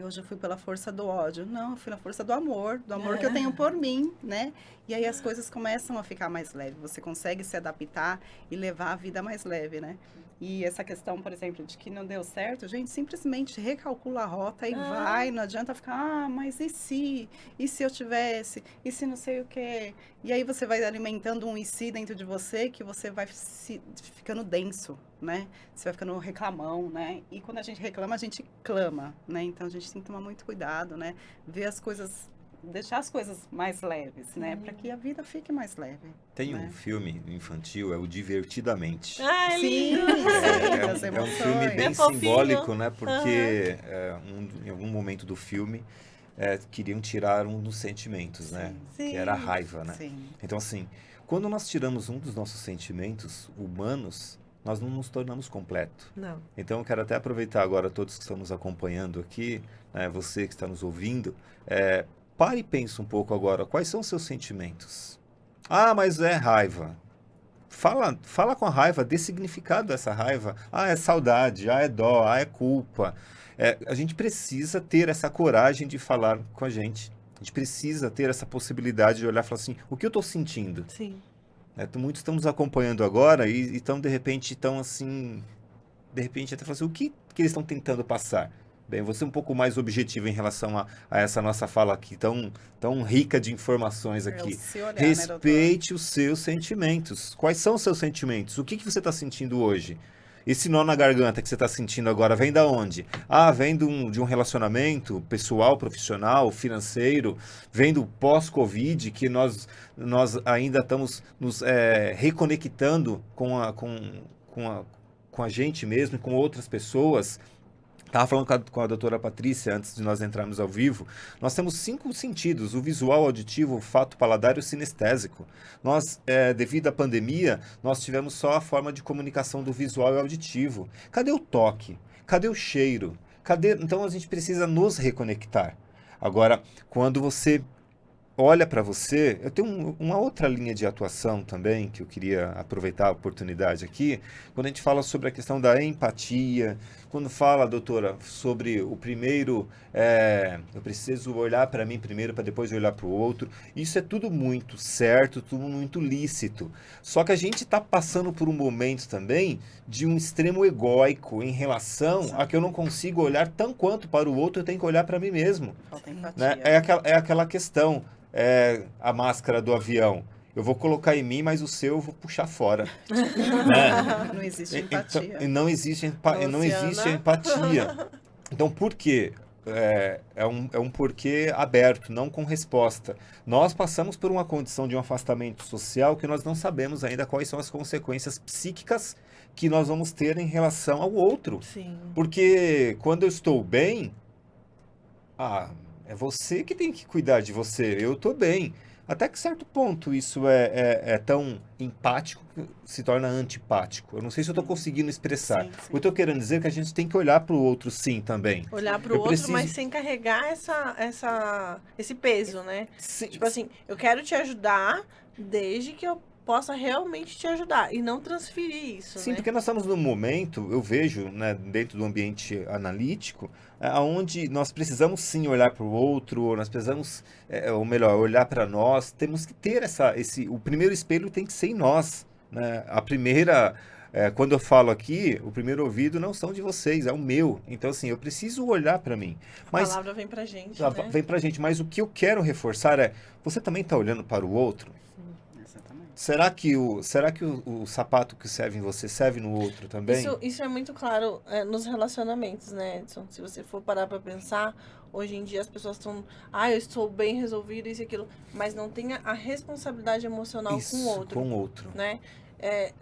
hoje eu fui pela força do ódio. Não, eu fui na força do amor que eu tenho por mim, né? E aí as coisas começam a ficar mais leves. Você consegue se adaptar e levar a vida mais leve, né? E essa questão, por exemplo, de que não deu certo, gente, simplesmente recalcula a rota e vai. Não adianta ficar, mas e se? E se eu tivesse? E se não sei o quê? E aí você vai alimentando um e se dentro de você que você vai ficando denso, né? Você vai ficando reclamão, né? E quando a gente reclama, a gente clama, né? Então a gente tem que tomar muito cuidado, né? Ver as coisas, deixar as coisas mais leves, né? Para que a vida fique mais leve. Tem um filme infantil, é o Divertidamente. É lindo! É um filme bem simbólico, né? Porque em algum momento do filme queriam tirar um dos sentimentos, né? Sim. Que era a raiva, né? Sim. Então, assim, quando nós tiramos um dos nossos sentimentos humanos, nós não nos tornamos completo. Não. Então, eu quero até aproveitar agora todos que estão nos acompanhando aqui, né, você que está nos ouvindo, pare e pense um pouco agora, quais são os seus sentimentos? Ah, mas é raiva. Fala com a raiva, dê significado a essa raiva. Ah, é saudade, é dó, é culpa. A gente precisa ter essa coragem de falar com a gente. A gente precisa ter essa possibilidade de olhar e falar assim, o que eu estou sentindo? Sim. Muitos estão nos acompanhando agora e estão, de repente, até falam assim, o que eles estão tentando passar? Bem, vou ser um pouco mais objetivo em relação a essa nossa fala aqui, tão rica de informações aqui. Se olhar, Respeite os seus sentimentos. Quais são os seus sentimentos? O que você está sentindo hoje? Esse nó na garganta que você está sentindo agora vem da onde? Ah, vem de um relacionamento pessoal, profissional, financeiro, vem do pós-Covid, que nós ainda estamos nos reconectando com a gente mesmo e com outras pessoas. Estava falando com a doutora Patrícia, antes de nós entrarmos ao vivo, nós temos 5 sentidos, o visual, o auditivo, o olfato, o paladar e o sinestésico. Nós, devido à pandemia, nós tivemos só a forma de comunicação do visual e auditivo. Cadê o toque? Cadê o cheiro? Então a gente precisa nos reconectar. Agora, quando você olha para você, eu tenho uma outra linha de atuação também, que eu queria aproveitar a oportunidade aqui, quando a gente fala sobre a questão da empatia, quando fala, doutora, sobre o primeiro, eu preciso olhar para mim primeiro para depois olhar para o outro, isso é tudo muito certo, tudo muito lícito. Só que a gente está passando por um momento também de um extremo egóico em relação a que eu não consigo olhar tão quanto para o outro, eu tenho que olhar para mim mesmo. Falta empatia. Né? É aquela questão, a máscara do avião. Eu vou colocar em mim, mas o seu eu vou puxar fora. Né? Não existe empatia. Então, não existe empatia. Então, por quê? É um porquê aberto, não com resposta. Nós passamos por uma condição de um afastamento social que nós não sabemos ainda quais são as consequências psíquicas que nós vamos ter em relação ao outro. Sim. Porque quando eu estou bem, é você que tem que cuidar de você. Eu estou bem. Até que certo ponto isso é tão empático que se torna antipático. Eu não sei se eu estou conseguindo expressar. Sim. O que eu estou querendo dizer é que a gente tem que olhar para o outro sim também. Olhar para o outro, mas sem carregar esse peso, né? Sim. Tipo assim, eu quero te ajudar desde que eu possa realmente te ajudar e não transferir isso, Sim, né? porque nós estamos num momento, eu vejo, né, dentro do ambiente analítico, onde nós precisamos sim olhar para o outro, nós precisamos, ou melhor, olhar para nós, temos que ter o primeiro espelho tem que ser em nós, né? A primeira, quando eu falo aqui, o primeiro ouvido não são de vocês, é o meu. Então, assim, eu preciso olhar para mim. A palavra vem pra gente, né? Vem pra gente, mas o que eu quero reforçar você também está olhando para o outro? Será que o sapato que serve em você serve no outro também? Isso é muito claro nos relacionamentos, né, Edson? Se você for parar para pensar, hoje em dia as pessoas estão... eu estou bem resolvido, isso e aquilo. Mas não tem a responsabilidade emocional com o outro. Né?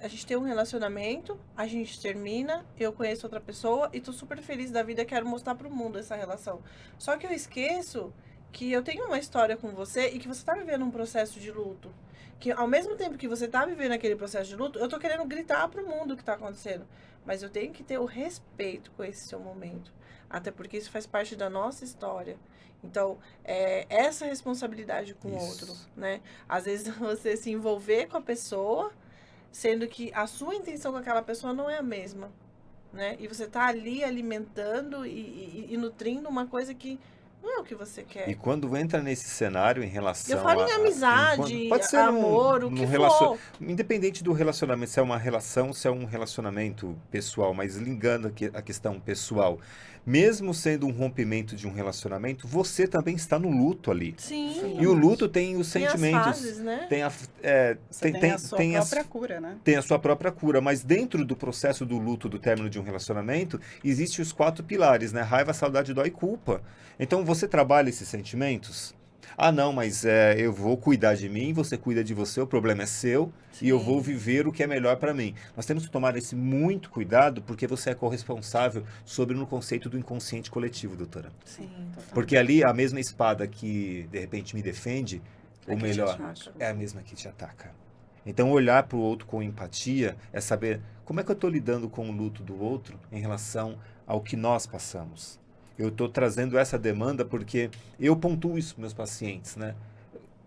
A gente tem um relacionamento, a gente termina, eu conheço outra pessoa e tô super feliz da vida, quero mostrar pro mundo essa relação. Só que eu esqueço que eu tenho uma história com você e que você tá vivendo um processo de luto. Que ao mesmo tempo que você tá vivendo aquele processo de luto, eu tô querendo gritar pro mundo o que tá acontecendo. Mas eu tenho que ter o respeito com esse seu momento. Até porque isso faz parte da nossa história. Então, essa responsabilidade com o outro, né? Às vezes você se envolver com a pessoa, sendo que a sua intenção com aquela pessoa não é a mesma, né? E você tá ali alimentando e nutrindo uma coisa que não é o que você quer. E quando entra nesse cenário em relação eu falo em amizade, pode ser amor, o que for. Independente do relacionamento, se é uma relação, se é um relacionamento pessoal, mas ligando a questão pessoal, mesmo sendo um rompimento de um relacionamento, você também está no luto ali. Sim. E o luto tem os sentimentos. Tem as fases, né? Tem a sua própria cura, né? Tem a sua própria cura, mas dentro do processo do luto, do término de um relacionamento, existem os 4 pilares, né? Raiva, saudade, dó e culpa. Então, você trabalha esses sentimentos? Ah, não, mas eu vou cuidar de mim, você cuida de você, o problema é seu e eu vou viver o que é melhor para mim. Nós temos que tomar esse muito cuidado porque você é corresponsável sobre no conceito do inconsciente coletivo, doutora. Sim, total. Porque ali a mesma espada que de repente me defende, É ou que te melhor, ataca. é a mesma que te ataca. Então olhar para o outro com empatia é saber como é que eu estou lidando com o luto do outro em relação ao que nós passamos. Eu estou trazendo essa demanda porque eu pontuo isso para meus pacientes, né?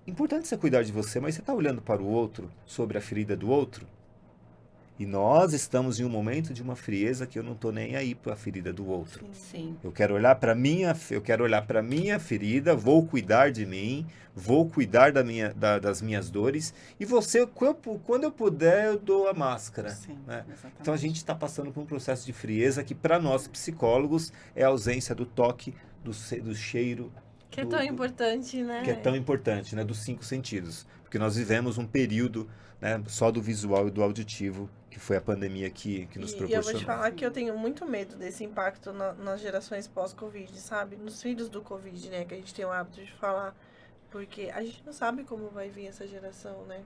Importante você cuidar de você, mas você está olhando para o outro, sobre a ferida do outro? E nós estamos em um momento de uma frieza que eu não estou nem aí para a ferida do outro. Sim. Eu quero olhar para minha ferida, vou cuidar de mim, vou cuidar das minhas dores e quando eu puder, eu dou a máscara. Sim, Né? exatamente. Então a gente está passando por um processo de frieza que para nós psicólogos é a ausência do toque, do cheiro, Que é tão importante, né? que é tão importante, né? Dos 5 sentidos, porque nós vivemos um período, né, só do visual e do auditivo, que foi a pandemia que nos E eu vou proporcionou. te falar que eu tenho muito medo desse impacto nas gerações pós-Covid, sabe? Nos filhos do Covid, né? Que a gente tem o hábito de falar. Porque a gente não sabe como vai vir essa geração, né?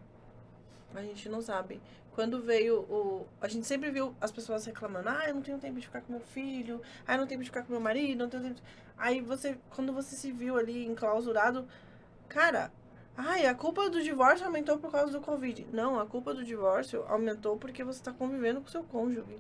A gente não sabe. Quando veio a gente sempre viu as pessoas reclamando, eu não tenho tempo de ficar com meu filho, eu não tenho tempo de ficar com meu marido, não tenho tempo de... Aí quando você se viu ali enclausurado, cara, a culpa do divórcio aumentou por causa do Covid. Não, a culpa do divórcio aumentou porque você está convivendo com seu cônjuge.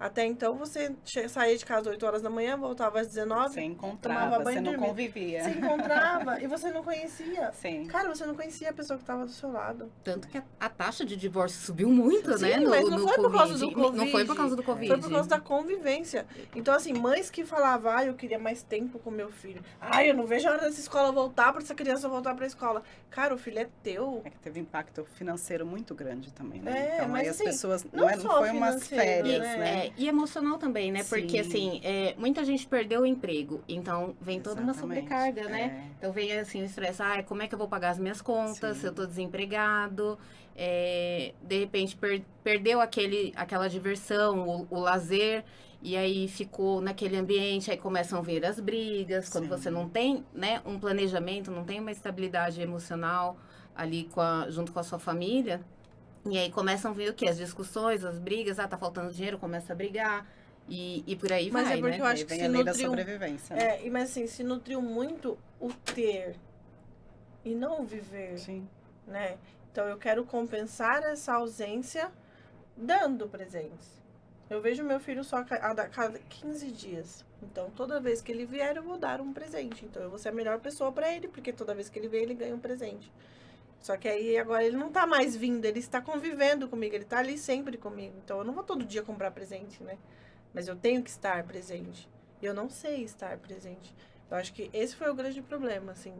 Até então, você saía de casa às 8 horas da manhã, voltava às 19, Você tomava encontrava, banho você e não dormia. convivia. Você encontrava e você não conhecia. Sim. Cara, você não conhecia a pessoa que estava do seu lado. Tanto que a taxa de divórcio subiu muito, Sim, né? mas não foi por causa do Não foi Covid. por causa do Covid. Foi por causa da convivência. Então, assim, mães que falavam, eu queria mais tempo com meu filho. Eu não vejo a hora dessa escola voltar, pra essa criança voltar pra escola. Cara, o filho é teu. É que teve impacto financeiro muito grande também, né? É, Então mas aí as assim, pessoas. não Não só foi umas financeiro, férias, né? né? E emocional também, né? Porque, Sim. assim, muita gente perdeu o emprego. Então, vem toda uma Exatamente, sobrecarga, né? é. Então, vem, assim, o estresse. Como é que eu vou pagar as minhas contas Sim. se eu tô desempregado? De repente, perdeu aquela diversão, o lazer. E aí, ficou naquele ambiente. Aí, começam a vir as brigas. Quando Sim. você não tem, né, um planejamento, não tem uma estabilidade emocional ali junto com a sua família... E aí começam a vir o quê? As discussões, as brigas, tá faltando dinheiro, começa a brigar. E por aí Mas vai, é porque né? eu acho Aí que vem se a lei da nutriu. sobrevivência. Né? Mas assim, se nutriu muito o ter e não o viver, Sim. né? Então eu quero compensar essa ausência dando presentes. Eu vejo meu filho só a cada 15 dias. Então toda vez que ele vier, eu vou dar um presente. Então eu vou ser a melhor pessoa pra ele, porque toda vez que ele vier, ele ganha um presente. Só que aí agora ele não tá mais vindo, ele está convivendo comigo, ele tá ali sempre comigo. Então eu não vou todo dia comprar presente, né? Mas eu tenho que estar presente. E eu não sei estar presente. Eu acho que esse foi o grande problema, assim,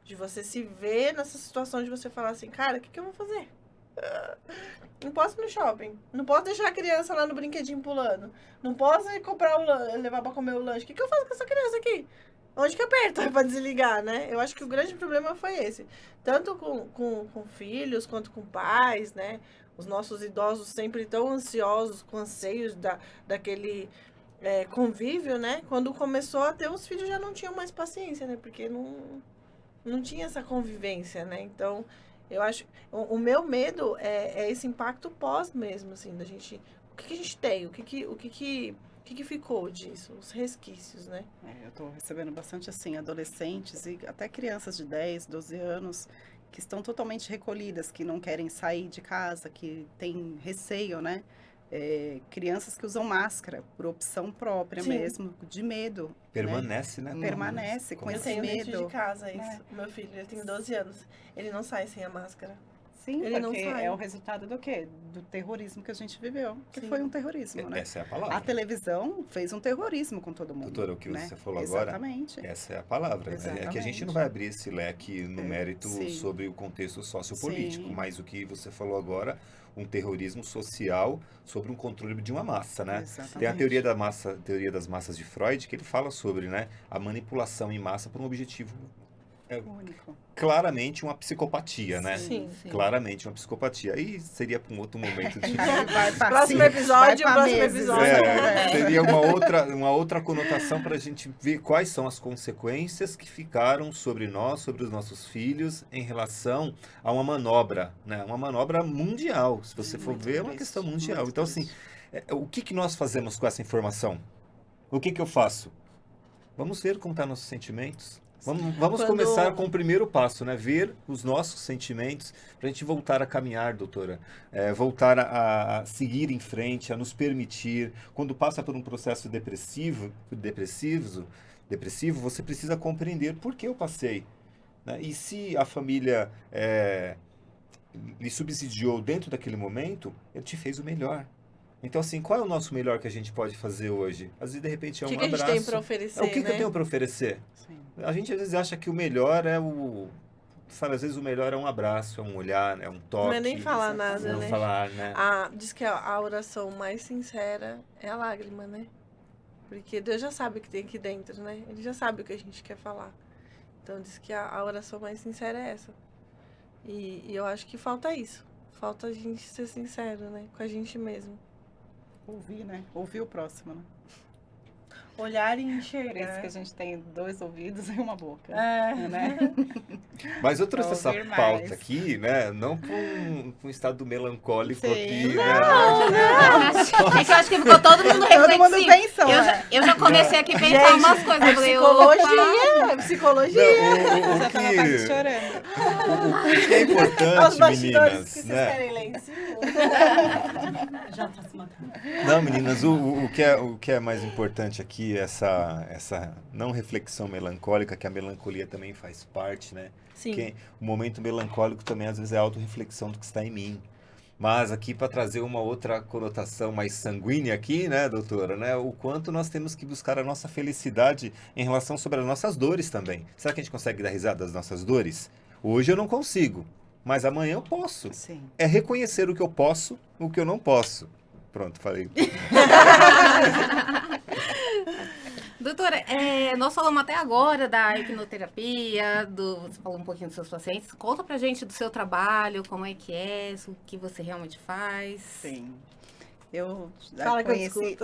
de você se ver nessa situação de você falar assim, cara, o que eu vou fazer? Não posso ir no shopping. Não posso deixar a criança lá no brinquedinho pulando. Não posso ir comprar levar pra comer o lanche. O que eu faço com essa criança aqui? Onde que aperta pra desligar, né? Eu acho que o grande problema foi esse. Tanto com filhos, quanto com pais, né? Os nossos idosos sempre tão ansiosos, com anseios daquele convívio, né? Quando começou a ter, os filhos já não tinham mais paciência, né? Porque não tinha essa convivência, né? Então, eu acho... O meu medo é esse impacto pós mesmo, assim, da gente... O que a gente tem? O que ficou disso? Os resquícios, né? Eu tô recebendo bastante, assim, adolescentes e até crianças de 10, 12 anos que estão totalmente recolhidas, que não querem sair de casa, que têm receio, né? Crianças que usam máscara por opção própria Sim. mesmo, de medo. Permanece, né? Permanece com Eu esse tenho dentro medo. de casa isso. né? O meu filho, ele tem 12 anos. Ele não sai sem a máscara. Sim, Ele não porque sai. é o resultado do quê? Do terrorismo que a gente viveu, que Sim. foi um terrorismo, né? Essa é a palavra. A televisão fez um terrorismo com todo mundo. Doutora, o que né? você falou agora, Exatamente. essa é a palavra. É que a gente Exatamente. não vai abrir esse leque no mérito Sim. sobre o contexto sociopolítico, Sim. mas o que você falou agora, um terrorismo social sobre um controle de uma massa, né? Exatamente. Tem a teoria das massas de Freud, que ele fala sobre, né, a manipulação em massa por um objetivo Único. claramente uma psicopatia, né? Sim. Claramente uma psicopatia. Aí seria para um outro momento de... Próximo episódio. Seria uma outra conotação para a gente ver quais são as consequências que ficaram sobre nós, sobre os nossos filhos, em relação a uma manobra, né? Uma manobra mundial. Se você for ver, é uma questão mundial. Então, assim, o que nós fazemos com essa informação? O que eu faço? Vamos ver como estão nossos sentimentos. Vamos começar com o primeiro passo, né? Ver os nossos sentimentos para a gente voltar a caminhar, doutora. Voltar a seguir em frente, a nos permitir. Quando passa por um processo depressivo, você precisa compreender por que eu passei, né? E se a família lhe subsidiou dentro daquele momento, ele te fez o melhor. Então, assim, qual é o nosso melhor que a gente pode fazer hoje? Às vezes, de repente, é um abraço. O que a gente tem para oferecer, O que eu tenho para oferecer? Sim. A gente, às vezes, acha que o melhor é Sabe, às vezes o melhor é um abraço, é um olhar, é um toque. Não é nem falar nada, não né? falar, né? Diz que a oração mais sincera é a lágrima, né? Porque Deus já sabe o que tem aqui dentro, né? Ele já sabe o que a gente quer falar. Então, diz que a oração mais sincera é essa. E eu acho que falta isso. Falta a gente ser sincero, né? Com a gente mesmo. Ouvir, né? Ouvir o próximo, né? Olhar e Por enxergar. isso que a gente tem 2 ouvidos e uma boca. É. Né? Mas eu trouxe Pra essa ouvir pauta mais. aqui, né? Não para um estado melancólico Sim. aqui, Não, né? É que eu acho que ficou todo mundo Todo mundo reflexivo. pensou, eu já comecei aqui a pensar umas coisas. Eu falei, opa. Psicologia. Não, Já tava quase chorando. o que é Os importante, bastidores meninas, que vocês né? querem lá em cima. Já tá se matando. Não, meninas, o que é mais importante aqui, essa não reflexão melancólica, que a melancolia também faz parte, né? Sim. Porque o momento melancólico também, às vezes, é a autorreflexão do que está em mim. Mas aqui, para trazer uma outra conotação mais sanguínea aqui, né, doutora, né? O quanto nós temos que buscar a nossa felicidade em relação sobre as nossas dores também. Será que a gente consegue dar risada das nossas dores? Hoje eu não consigo, mas amanhã eu posso. Sim. É reconhecer o que eu posso, o que eu não posso. Pronto, falei. Doutora, nós falamos até agora da hipnoterapia, você falou um pouquinho dos seus pacientes. Conta pra gente do seu trabalho, como é que é, o que você realmente faz. Sim. Eu já Fala que eu conheci. escuto.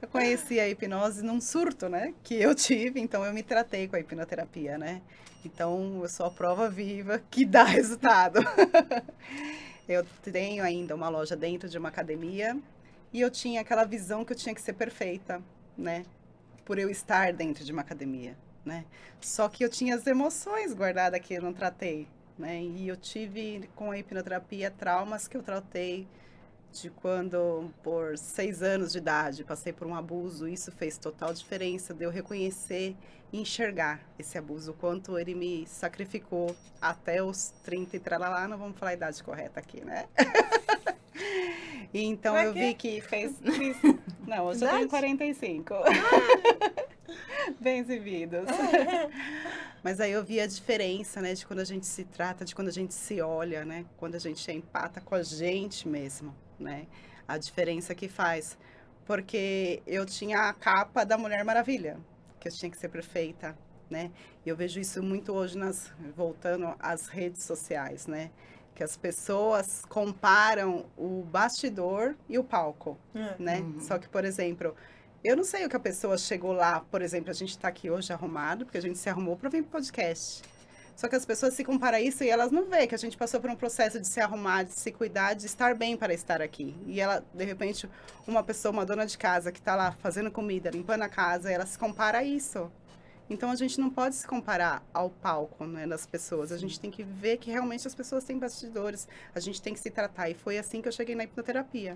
Eu conheci a hipnose num surto, né? Que eu tive, então eu me tratei com a hipnoterapia, né? Então eu sou a prova viva que dá resultado. Eu tenho ainda uma loja dentro de uma academia e eu tinha aquela visão que eu tinha que ser perfeita, né? Por eu estar dentro de uma academia, né? Só que eu tinha as emoções guardadas que eu não tratei, né? E eu tive com a hipnoterapia traumas que eu tratei de quando, por 6 anos de idade, passei por um abuso. Isso fez total diferença de eu reconhecer e enxergar esse abuso, o quanto ele me sacrificou até os 30 e tralalá, não vamos falar a idade correta aqui, né? E então eu vi que fez... Não, hoje eu tenho 45. Bem exibidos. Mas aí eu vi a diferença, né, de quando a gente se trata, de quando a gente se olha, né, quando a gente empata com a gente mesmo, né, a diferença que faz. Porque eu tinha a capa da Mulher Maravilha, que eu tinha que ser perfeita, né, e eu vejo isso muito hoje voltando às redes sociais, né, que as pessoas comparam o bastidor e o palco, né, só que, por exemplo... Eu não sei o que a pessoa chegou lá, por exemplo, a gente está aqui hoje arrumado, porque a gente se arrumou para vir para o podcast. Só que as pessoas se comparam a isso e elas não veem que a gente passou por um processo de se arrumar, de se cuidar, de estar bem para estar aqui. E ela, de repente, uma pessoa, uma dona de casa que está lá fazendo comida, limpando a casa, ela se compara a isso. Então, a gente não pode se comparar ao palco, né, das pessoas. A gente tem que ver que realmente as pessoas têm bastidores. A gente tem que se tratar. E foi assim que eu cheguei na hipnoterapia.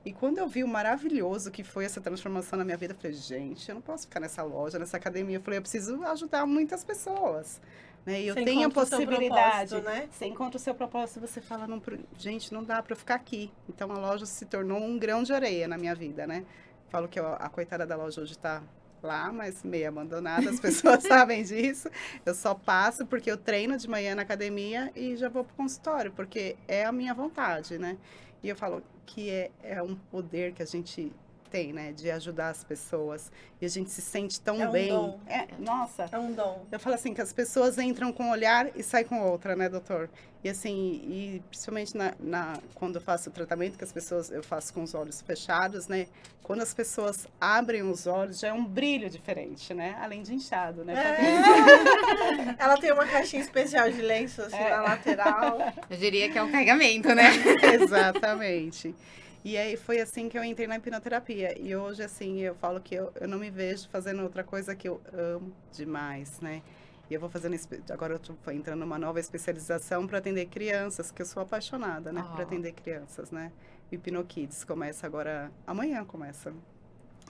E quando eu vi o maravilhoso que foi essa transformação na minha vida, eu falei, gente, eu não posso ficar nessa loja, nessa academia. Eu falei, eu preciso ajudar muitas pessoas. Né? E eu tenho a possibilidade. Né? Você encontra o seu propósito, você fala, não, gente, não dá para eu ficar aqui. Então, a loja se tornou um grão de areia na minha vida, né? Falo que a coitada da loja hoje está lá, mas meio abandonada, as pessoas sabem disso. Eu só passo porque eu treino de manhã na academia e já vou pro consultório, porque é a minha vontade, né? E eu falo que é um poder que a gente tem, né? De ajudar as pessoas. E a gente se sente tão É um bem. dom. Nossa. É um dom. Eu falo assim, que as pessoas entram com um olhar e saem com outra, né, doutor? E assim, e principalmente quando eu faço o tratamento, que as pessoas, eu faço com os olhos fechados, né? Quando as pessoas abrem os olhos, já é um brilho diferente, né? Além de inchado, né? Ela tem uma caixinha especial de lenço, assim, na lateral. Eu diria que é um carregamento, né? Exatamente. E aí foi assim que eu entrei na hipnoterapia. E hoje, assim, eu falo que eu não me vejo fazendo outra coisa que eu amo demais, né? E eu vou fazendo, agora eu tô entrando numa nova especialização para atender crianças, que eu sou apaixonada, né? Por atender crianças, né? O Hipnokids começa agora, amanhã começa.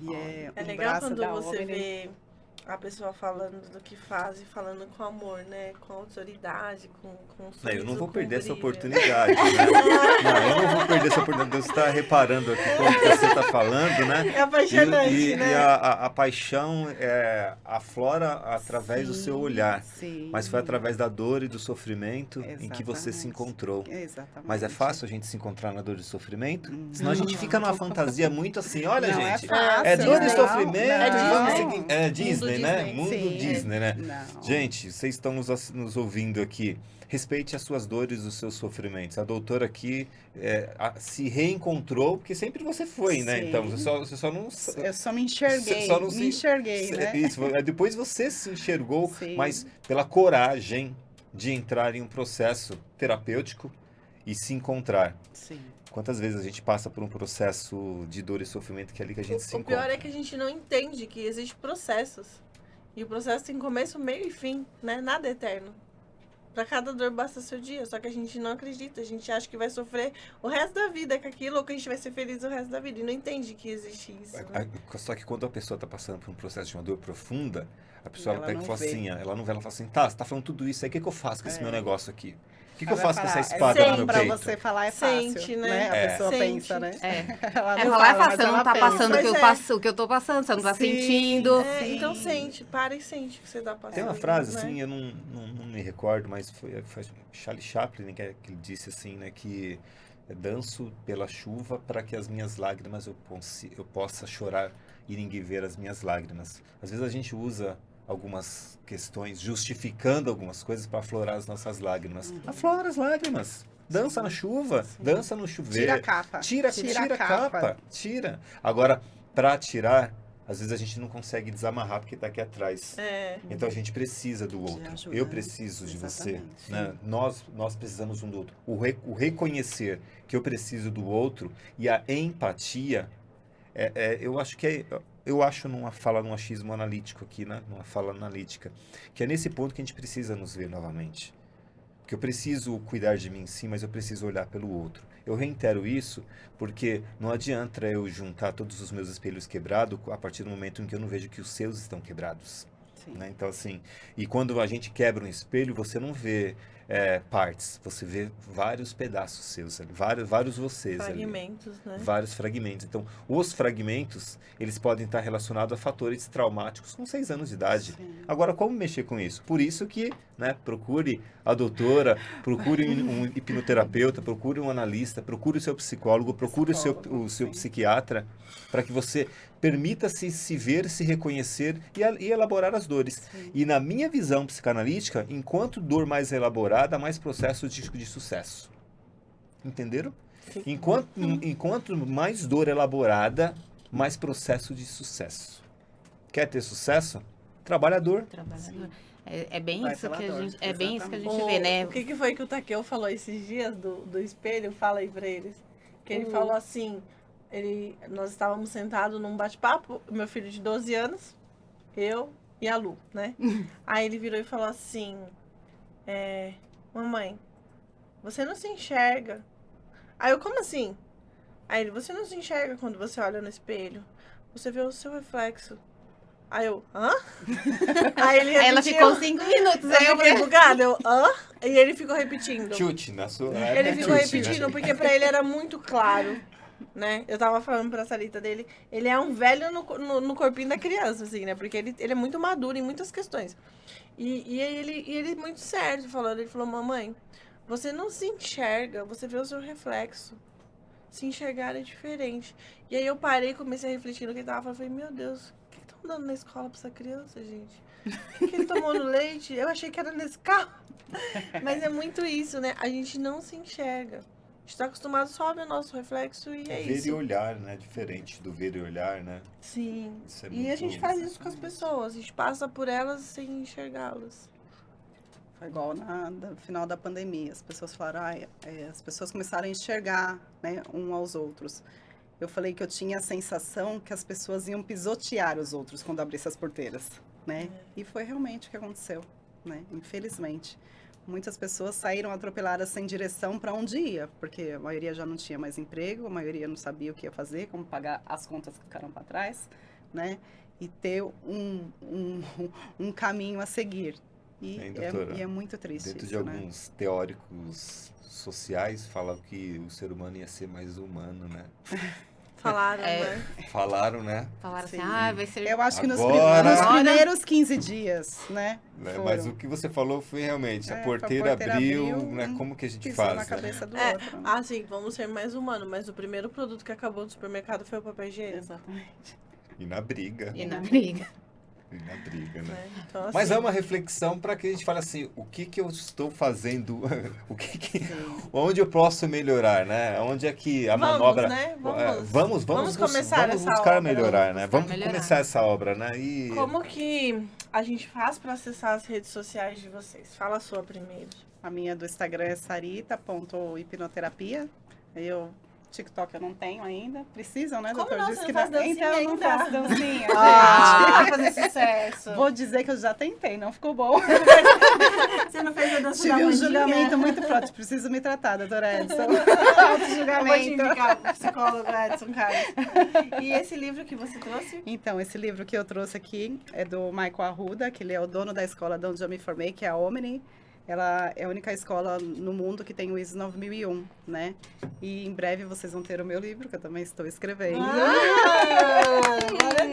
E É um legal braço quando da você ONG. vê a pessoa falando do que faz e falando com amor, né? Com autoridade, com sorriso, Eu não vou com perder essa brilho. oportunidade, né? Não, eu não vou perder essa oportunidade. Você está reparando aqui como que você está falando, né? É apaixonante, né? E a paixão aflora através do seu olhar. Sim. Mas foi através da dor e do sofrimento em que você se Exatamente. encontrou. Exatamente. Mas é fácil a gente se encontrar na dor e sofrimento? Senão a gente fica numa fantasia muito assim, olha, Não, gente, fácil, é dor e não, sofrimento, não. vamos seguir. É Disney, né? Disney. Mundo Sim. Disney, né? Não. Gente, vocês estão nos ouvindo aqui. Respeite as suas dores e os seus sofrimentos. A doutora aqui se reencontrou, porque sempre você foi, né? Sim. Então, você só não... Eu só me enxerguei, Só não me enxerguei, né? Isso, depois você se enxergou, Sim. mas pela coragem de entrar em um processo terapêutico e se encontrar. Sim. Quantas vezes a gente passa por um processo de dor e sofrimento que é ali que a gente se O encontra? pior é que a gente não entende que existem processos. E o processo tem começo, meio e fim, né? Nada é eterno. Pra cada dor basta seu dia, só que a gente não acredita. A gente acha que vai sofrer o resto da vida com aquilo, ou que a gente vai ser feliz o resto da vida. E não entende que existe isso. Né? Só que quando a pessoa está passando por um processo de uma dor profunda, a pessoa Ela pega e não fala vê. assim, ela não vê, ela fala assim, tá, você tá falando tudo isso aí, o que eu faço com esse meu negócio aqui? O que eu Ela faço vai com essa falar, espada no meu pra peito? você falar é fácil, Sente, né? A pessoa Sente. pensa, né? É. Ela É não falar é fala, fácil, mas você não ela tá pensa. passando o que, Mas o que eu tô passando, você não tá Sim. sentindo. Sim. Então sente, para e sente o que você tá passando. Tem uma frase, né? assim, eu não me recordo, mas foi Charlie Chaplin que ele disse assim, né, que danço pela chuva para que as minhas lágrimas eu possa chorar e ninguém ver as minhas lágrimas. Às vezes a gente usa algumas questões justificando algumas coisas para aflorar as nossas lágrimas. Aflora as lágrimas. Dança na chuva, dança no chuveiro. Tira a capa. Tira a capa. Tira. Agora, para tirar, às vezes a gente não consegue desamarrar porque está aqui atrás. É. Então a gente precisa do outro. ajuda, Eu né? preciso de você. Exatamente. Né? Nós precisamos um do outro. O reconhecer que eu preciso do outro e a empatia, eu acho que eu acho numa fala, num achismo analítico aqui, né? Numa fala analítica, que é nesse ponto que a gente precisa nos ver novamente. Porque eu preciso cuidar de mim sim, mas eu preciso olhar pelo outro. Eu reitero isso porque não adianta eu juntar todos os meus espelhos quebrados a partir do momento em que eu não vejo que os seus estão quebrados. Sim. Né? Então, assim, e quando a gente quebra um espelho, você não vê partes, você vê vários pedaços seus, ali, vários vocês ali. Fragmentos, né? Vários fragmentos. Então, os fragmentos, eles podem estar relacionados a fatores traumáticos com 6 anos de idade. Sim. Agora, como mexer com isso? Por isso que, né, procure a doutora, procure um hipnoterapeuta, procure um analista, procure o seu psicólogo, procure o seu sim. psiquiatra, para que você permita-se se ver, se reconhecer e elaborar as dores. Sim. E na minha visão psicanalítica, enquanto dor mais elaborada, mais processo de sucesso. Entenderam? Enquanto mais dor elaborada, mais processo de sucesso. Quer ter sucesso? Trabalhador. Trabalhador. É bem Vai isso pela que a dor, gente, é bem isso que a gente O- vê, né? O que foi que o Takeo falou esses dias do espelho? Fala aí pra eles. Que ele falou assim, nós estávamos sentados num bate-papo, meu filho de 12 anos, eu e a Lu, né? Aí ele virou e falou assim, mamãe, você não se enxerga. Aí eu, como assim? Aí ele, você não se enxerga quando você olha no espelho. Você vê o seu reflexo. Aí eu, hã? Aí ele Aí ela repetiu. ficou 5 minutos, Aí aí eu fiquei bugada, eu, hã? E ele ficou repetindo. Chute na sua. Ele ficou chute, repetindo, né? porque pra ele era muito claro, né? Eu tava falando pra Sarita dele, ele é um velho no corpinho da criança, assim, né? Porque ele é muito maduro em muitas questões. E ele muito certo falando, ele falou, mamãe, você não se enxerga, você vê o seu reflexo. se enxergarem diferente. E aí eu parei, comecei a refletir no que ele tava falando. Falei, meu Deus, o que estão dando na escola pra essa criança, gente? O que ele tomou no leite? Eu achei que era nesse carro. Mas é muito isso, né? A gente não se enxerga. A gente tá acostumado só a ver o nosso reflexo e é Ver isso. e olhar, né? Diferente do ver e olhar, né? Sim. Isso é E a muito- gente faz isso com as pessoas. A gente passa por elas sem enxergá-las. Foi igual no final da pandemia. As pessoas falaram, as pessoas começaram a enxergar, né, um aos outros. Eu falei que eu tinha a sensação que as pessoas iam pisotear os outros quando abrisse as porteiras, né? E foi realmente o que aconteceu, né? Infelizmente. Muitas pessoas saíram atropeladas sem direção para onde ia, porque a maioria já não tinha mais emprego, a maioria não sabia o que ia fazer, como pagar as contas que ficaram para trás, né? E ter um caminho a seguir. E Hein, doutora? é muito triste Dentro isso, de né? alguns teóricos sociais, falam que o ser humano ia ser mais humano, né? Falaram, né? Falaram, né? Falaram Sim. assim, vai ser... Eu acho que Agora- nos primeiros 15 dias, né? Mas foram. o que você falou foi realmente, a É, porteira a porteira abriu, abriu, né? Como que a gente Pisou faz? na né? cabeça do É, outro. Né? assim, vamos ser mais humanos, mas o primeiro produto que acabou no supermercado foi o papel higiênico. Exatamente. E na briga. E na briga. E na briga, né? Né? Então, assim, Mas é uma reflexão para que a gente fale assim, o que que eu estou fazendo, onde eu posso melhorar, né? Onde é que a Vamos, manobra... né? Vamos começar vamos essa buscar obra. melhorar, né? Vamos Vamos melhorar. começar essa obra, né? E Como que a gente faz para acessar as redes sociais de vocês? Fala a sua primeiro. A minha do Instagram é sarita.hipnoterapia. TikTok eu não tenho ainda. Precisam, né, Como doutor? não? Diz Você que não faz dancinha então eu não ainda? faço dancinha, gente. Vai fazer sucesso. Vou dizer que eu já tentei, não ficou bom. Você não fez a dança Tive da um Mandinha? julgamento muito forte. Preciso me tratar, doutora Edson. Eu vou te Auto-julgamento. indicar o psicólogo Edson Carlos. E esse livro que você trouxe? Então, esse livro que eu trouxe aqui é do Michael Arruda, que ele é o dono da escola de onde eu me formei, que é a Omni. Ela é a única escola no mundo que tem o ISO 9001, né? E em breve vocês vão ter o meu livro, que eu também estou escrevendo. Glória a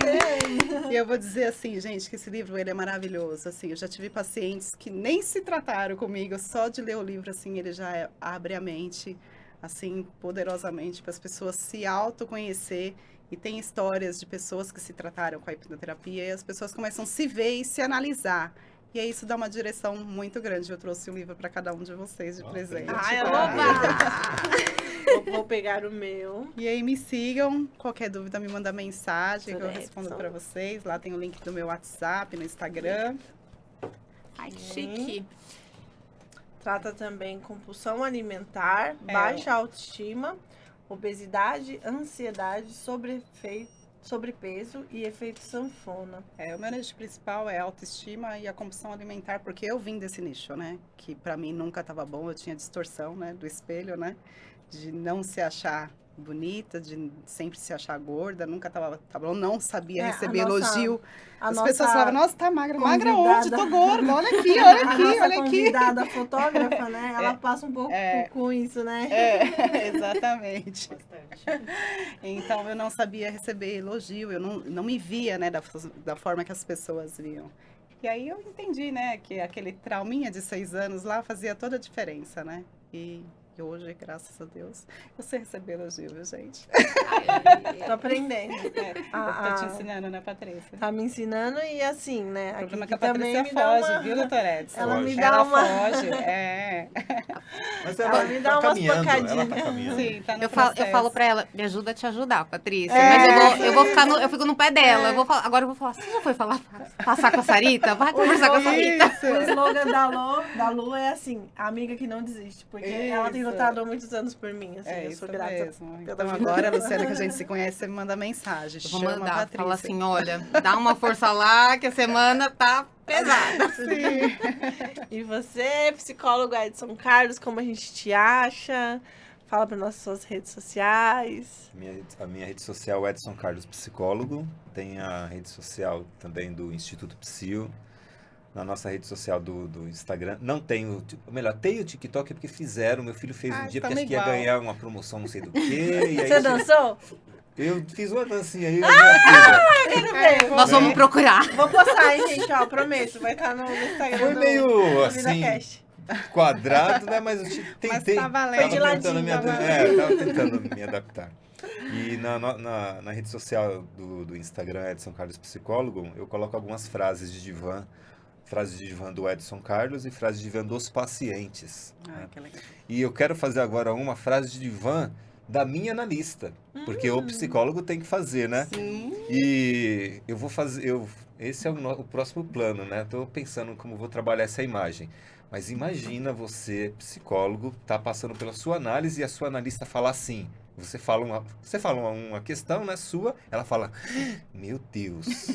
Deus. E eu vou dizer assim, gente, que esse livro ele é maravilhoso. Assim, eu já tive pacientes que nem se trataram comigo, só de ler o livro, assim, ele já abre a mente, assim, poderosamente, para as pessoas se autoconhecer. E tem histórias de pessoas que se trataram com a hipnoterapia e as pessoas começam a se ver e se analisar. E aí isso dá uma direção muito grande. Eu trouxe um livro para cada um de vocês de presente. Ai, oba! Vou pegar o meu. E aí me sigam, qualquer dúvida me manda mensagem que eu Toda respondo Edson. para vocês. Lá tem o link do meu WhatsApp, no Instagram. Ai, chique. Trata também compulsão alimentar, baixa autoestima, obesidade, ansiedade, sobrepeso e efeito sanfona. O meu nicho principal é a autoestima e a compulsão alimentar, porque eu vim desse nicho, né? Que pra mim nunca estava bom, eu tinha distorção, né? Do espelho, né? De não se achar bonita, de sempre se achar gorda, nunca tava bom, não sabia receber elogio. As pessoas falavam, nossa, tá magra. Magra onde? Tô gorda, olha aqui, olha aqui, olha aqui. Convidada fotógrafa, né? Ela passa um pouco com isso, né? Exatamente. Então, eu não sabia receber elogio, eu não me via, né, da forma que as pessoas viam. E aí eu entendi, né, que aquele trauminha de 6 anos lá fazia toda a diferença, né? E hoje, graças a Deus, eu sei receber elogio, viu, gente? Tô aprendendo. Eu tô te ensinando, né, Patrícia? Tá me ensinando e assim, né? O problema é aqui que a Patrícia foge, viu, doutora Edson? Ela me Foge. dá Ela uma... foge, Mas Ela me dá umas caminhando, ela pancadinhas. tá caminhando. Sim, tá no Eu processo. falo pra ela, me ajuda a te ajudar, Patrícia. Mas eu vou ficar eu fico no pé dela. Agora eu vou falar, você já foi passar com a Sarita? Vai conversar com a Sarita. O slogan da Lu é assim, a amiga que não desiste. Porque ela tem Isso. lutado há muitos anos por mim, assim, eu Isso sou grata. mesmo. pela Então vida. agora, Luciana, que a gente se conhece, você me manda mensagem. Eu vou chama a mandar, Patrícia. fala assim, olha, dá uma força lá que a semana tá pesada. Sim. E você, psicólogo Edson Carlos, como a gente te acha? Fala para nas suas redes sociais. A minha rede social é Edson Carlos Psicólogo. Tem a rede social também do Instituto Psil. Na nossa rede social do Instagram. Não tenho, melhor, tem o TikTok porque fizeram. Meu filho fez um dia porque acho que ia igual. ganhar uma promoção não sei do quê. E aí Você dançou? Eu fiz uma dancinha aí. Minha filha. Quero ver. Nós vamos procurar. Vou postar, hein, gente, ó, prometo. Vai estar no Instagram Foi do meio do assim, VidaCast. quadrado, né? Mas eu tentei. tá valendo. Foi de ladinho, Tava tentando me adaptar. E na rede social do Instagram, Edson Carlos Psicólogo, eu coloco algumas frases de divã. Frases de divã do Edson Carlos e frases de divã dos pacientes. Né? Que legal. E eu quero fazer agora uma frase de divã da minha analista. Porque o psicólogo tem que fazer, né? Sim. E eu vou fazer... esse é o próximo plano, né? Estou pensando como vou trabalhar essa imagem. Mas imagina você, psicólogo, tá passando pela sua análise e a sua analista falar assim. Você fala uma questão, né, sua, ela fala, meu Deus.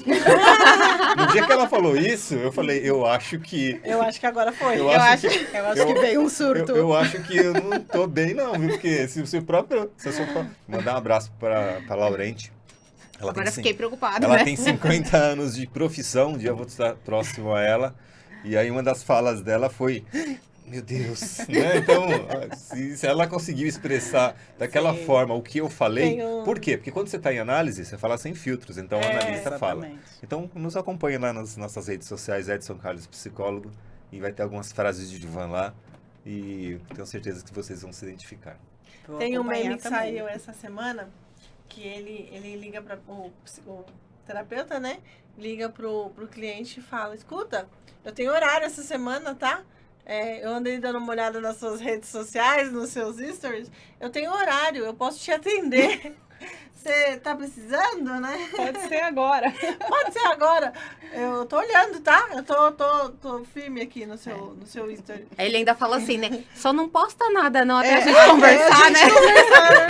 No dia que ela falou isso, eu falei, eu acho que agora foi. Eu acho que veio um surto. eu acho que eu não tô bem não, viu? Porque se eu mandar um abraço para Laurente. Agora fiquei preocupada, Ela né? tem 50 anos de profissão, um dia eu vou estar próximo a ela. E aí uma das falas dela foi, meu Deus, né? Então, se ela conseguiu expressar daquela forma o que eu falei, por quê? Porque quando você está em análise, você fala sem filtros, então o analista fala. Então, nos acompanhe lá nas nossas redes sociais, Edson Carlos Psicólogo, e vai ter algumas frases de divã lá, e tenho certeza que vocês vão se identificar. Tem um meme que saiu essa semana, que ele liga para o terapeuta, né? Liga pro cliente e fala, escuta, eu tenho horário essa semana, tá? Eu andei dando uma olhada nas suas redes sociais, nos seus stories. Eu tenho horário, eu posso te atender. Você tá precisando, né? Pode ser agora. Pode ser agora. Eu tô olhando, tá? Eu tô firme aqui no seu story. Aí ele ainda fala assim, né? Só não posta nada não, até a gente conversar, né?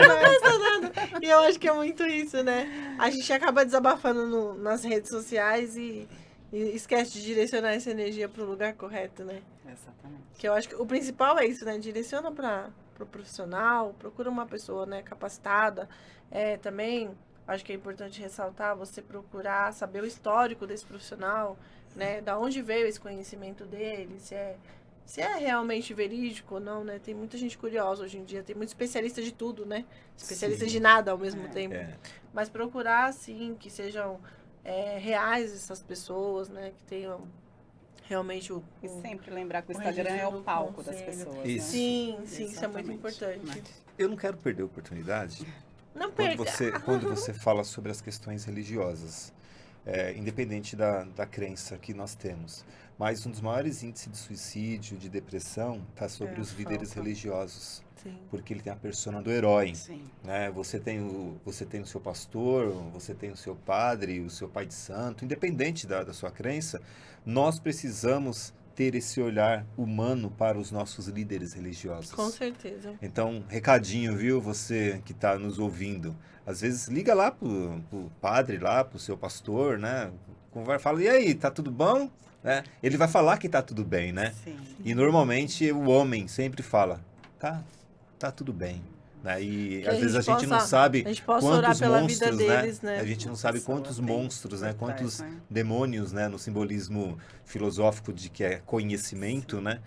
Não posta nada. E eu acho que é muito isso, né? A gente acaba desabafando nas redes sociais e esquece de direcionar essa energia pro lugar correto, né? Exatamente. Que eu acho que o principal é isso, né? Direciona pro profissional, procura uma pessoa, né, capacitada. Também acho que é importante ressaltar você procurar saber o histórico desse profissional, né? Da onde veio esse conhecimento dele, se é realmente verídico ou não, né? Tem muita gente curiosa hoje em dia, tem muito especialista de tudo, né? Especialista de nada ao mesmo tempo. Mas procurar, assim, que sejam reais essas pessoas, né? Que tenham realmente E sempre lembrar que o Instagram é o palco das pessoas. Isso. Né? Sim, isso é muito importante. Eu não quero perder a oportunidade Não perca. quando você fala sobre as questões religiosas, independente da crença que nós temos. Mas um dos maiores índices de suicídio, de depressão, está sobre os líderes religiosos. Sim. Porque ele tem a persona do herói. Sim. Né? Você tem o seu pastor, você tem o seu padre, o seu pai de santo, independente da sua crença, nós precisamos ter esse olhar humano para os nossos líderes religiosos. Com certeza. Então, recadinho, viu, você que está nos ouvindo. Às vezes liga lá pro padre, lá pro seu pastor, né? Fala, e aí, tá tudo bom? Ele vai falar que tá tudo bem, né? Sim. E normalmente o homem sempre fala, tá tudo bem. Né? E às vezes a gente não sabe quantos monstros, né? A gente não sabe quantos monstros, né? Quantos demônios, né? No simbolismo filosófico de que é conhecimento, né?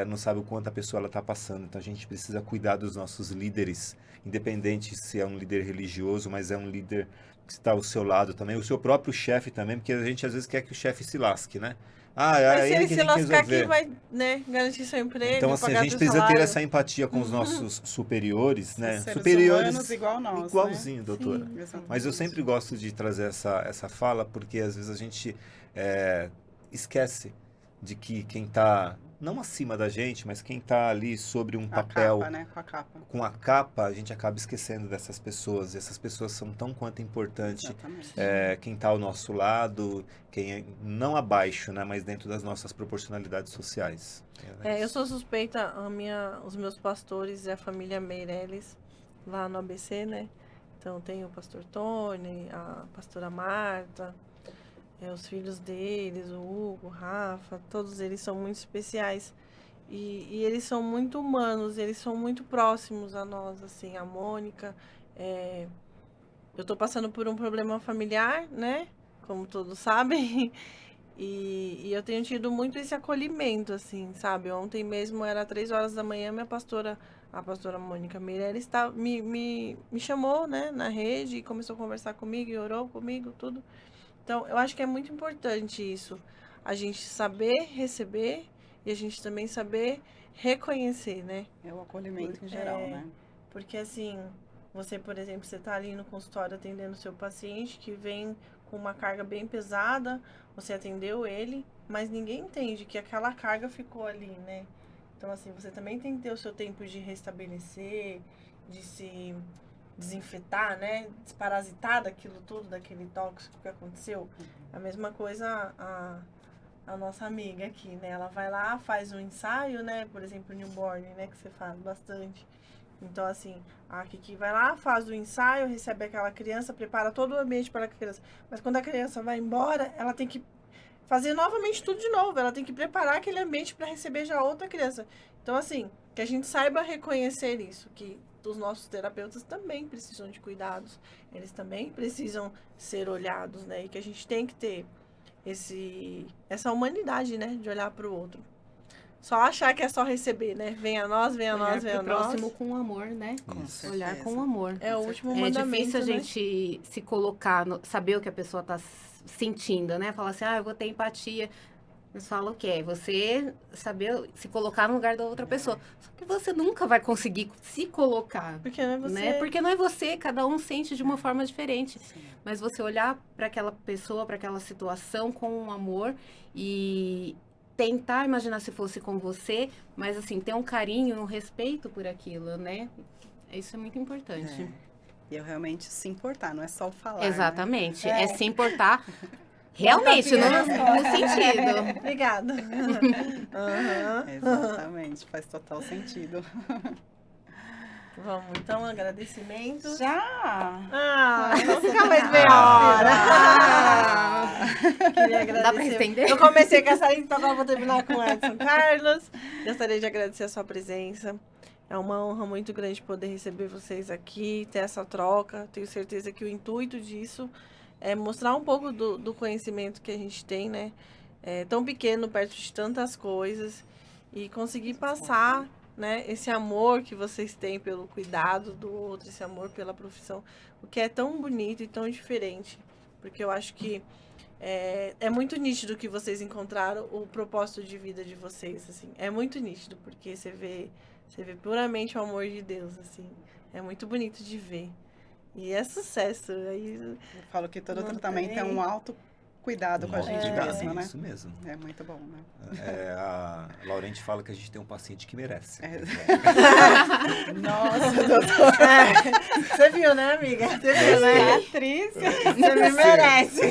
Não sabe o quanto a pessoa está passando. Então a gente precisa cuidar dos nossos líderes, independente se é um líder religioso, mas é um líder que está ao seu lado também, o seu próprio chefe também, porque a gente às vezes quer que o chefe se lasque, né? Mas se ele se lascar aqui, vai, né, garantir seu emprego. Então, assim, a gente precisa ter essa empatia com os nossos superiores, né? Superiores igual nós, igualzinho, né? doutora. Sim, mas eu sempre gosto de trazer essa fala, porque às vezes a gente esquece de que quem está, não acima da gente, mas quem está ali sobre um papel, capa, né? Com a capa, a gente acaba esquecendo dessas pessoas. E essas pessoas são tão quanto importantes. Quem está ao nosso lado, quem não abaixo, né? Mas dentro das nossas proporcionalidades sociais. Eu sou suspeita, os meus pastores é a família Meirelles, lá no ABC, né? Então tem o pastor Tony, a pastora Marta, os filhos deles, o Hugo, o Rafa, todos eles são muito especiais. E eles são muito humanos, eles são muito próximos a nós, assim, a Mônica. Eu tô passando por um problema familiar, né? Como todos sabem. E eu tenho tido muito esse acolhimento, assim, sabe? Ontem mesmo, era 3 horas da manhã, a pastora Mônica Meirelles me chamou, né, na rede e começou a conversar comigo e orou comigo, tudo. Então, eu acho que é muito importante isso, a gente saber receber e a gente também saber reconhecer, né? É o acolhimento em geral, né? Porque assim, você, por exemplo, você tá ali no consultório atendendo o seu paciente que vem com uma carga bem pesada, você atendeu ele, mas ninguém entende que aquela carga ficou ali, né? Então, assim, você também tem que ter o seu tempo de restabelecer, de se desinfetar, né? Desparasitar daquilo tudo, daquele tóxico que aconteceu. A mesma coisa a nossa amiga aqui, né? Ela vai lá, faz um ensaio, né? Por exemplo, newborn, né? Que você faz bastante. Então, assim, a Kiki vai lá, faz o ensaio, recebe aquela criança, prepara todo o ambiente para a criança. Mas quando a criança vai embora, ela tem que fazer novamente tudo de novo. Ela tem que preparar aquele ambiente para receber já outra criança. Então, assim, que a gente saiba reconhecer isso, que os nossos terapeutas também precisam de cuidados. Eles também precisam ser olhados, né? E que a gente tem que ter essa humanidade, né? De olhar para o outro. Só achar que é só receber, né? Vem a nós, vem a nós, vem a nós. Próximo com amor, né? Olhar com amor. É o último É mandamento, difícil a né? gente se colocar, saber o que a pessoa tá sentindo, né? Falar assim, eu vou ter empatia. Eles falam o quê? Você saber se colocar no lugar da outra pessoa. Só que você nunca vai conseguir se colocar. Porque não é você. Né? Porque não é você, cada um sente de uma forma diferente. Sim. Mas você olhar para aquela pessoa, para aquela situação com amor e tentar imaginar se fosse com você, mas assim, ter um carinho, um respeito por aquilo, né? Isso é muito importante. E eu realmente se importar, não é só falar. Exatamente. Né? É se importar realmente, no sentido. Obrigada. Exatamente, faz total sentido. Vamos, então, agradecimento. Já! Não fica mais meia hora. Queria agradecer. Dá pra estender? Eu comecei com essa lista, então agora vou terminar com o Edson Carlos. Gostaria de agradecer a sua presença. É uma honra muito grande poder receber vocês aqui, ter essa troca. Tenho certeza que o intuito disso é mostrar um pouco do conhecimento que a gente tem, né? É tão pequeno, perto de tantas coisas. E conseguir passar, né, esse amor que vocês têm pelo cuidado do outro, esse amor pela profissão, o que é tão bonito e tão diferente. Porque eu acho que é muito nítido que vocês encontraram o propósito de vida de vocês, assim. É muito nítido, porque você vê puramente o amor de Deus, assim. É muito bonito de ver. E é sucesso. Aí, Eu falo que todo não tratamento tem. é um autocuidado com a gente mesmo, né? Isso mesmo. É muito bom, né? A Laurente fala que a gente tem um paciente que merece. Nossa, doutor. Você viu, né, amiga? Você viu, né? Atriz. Você me merece.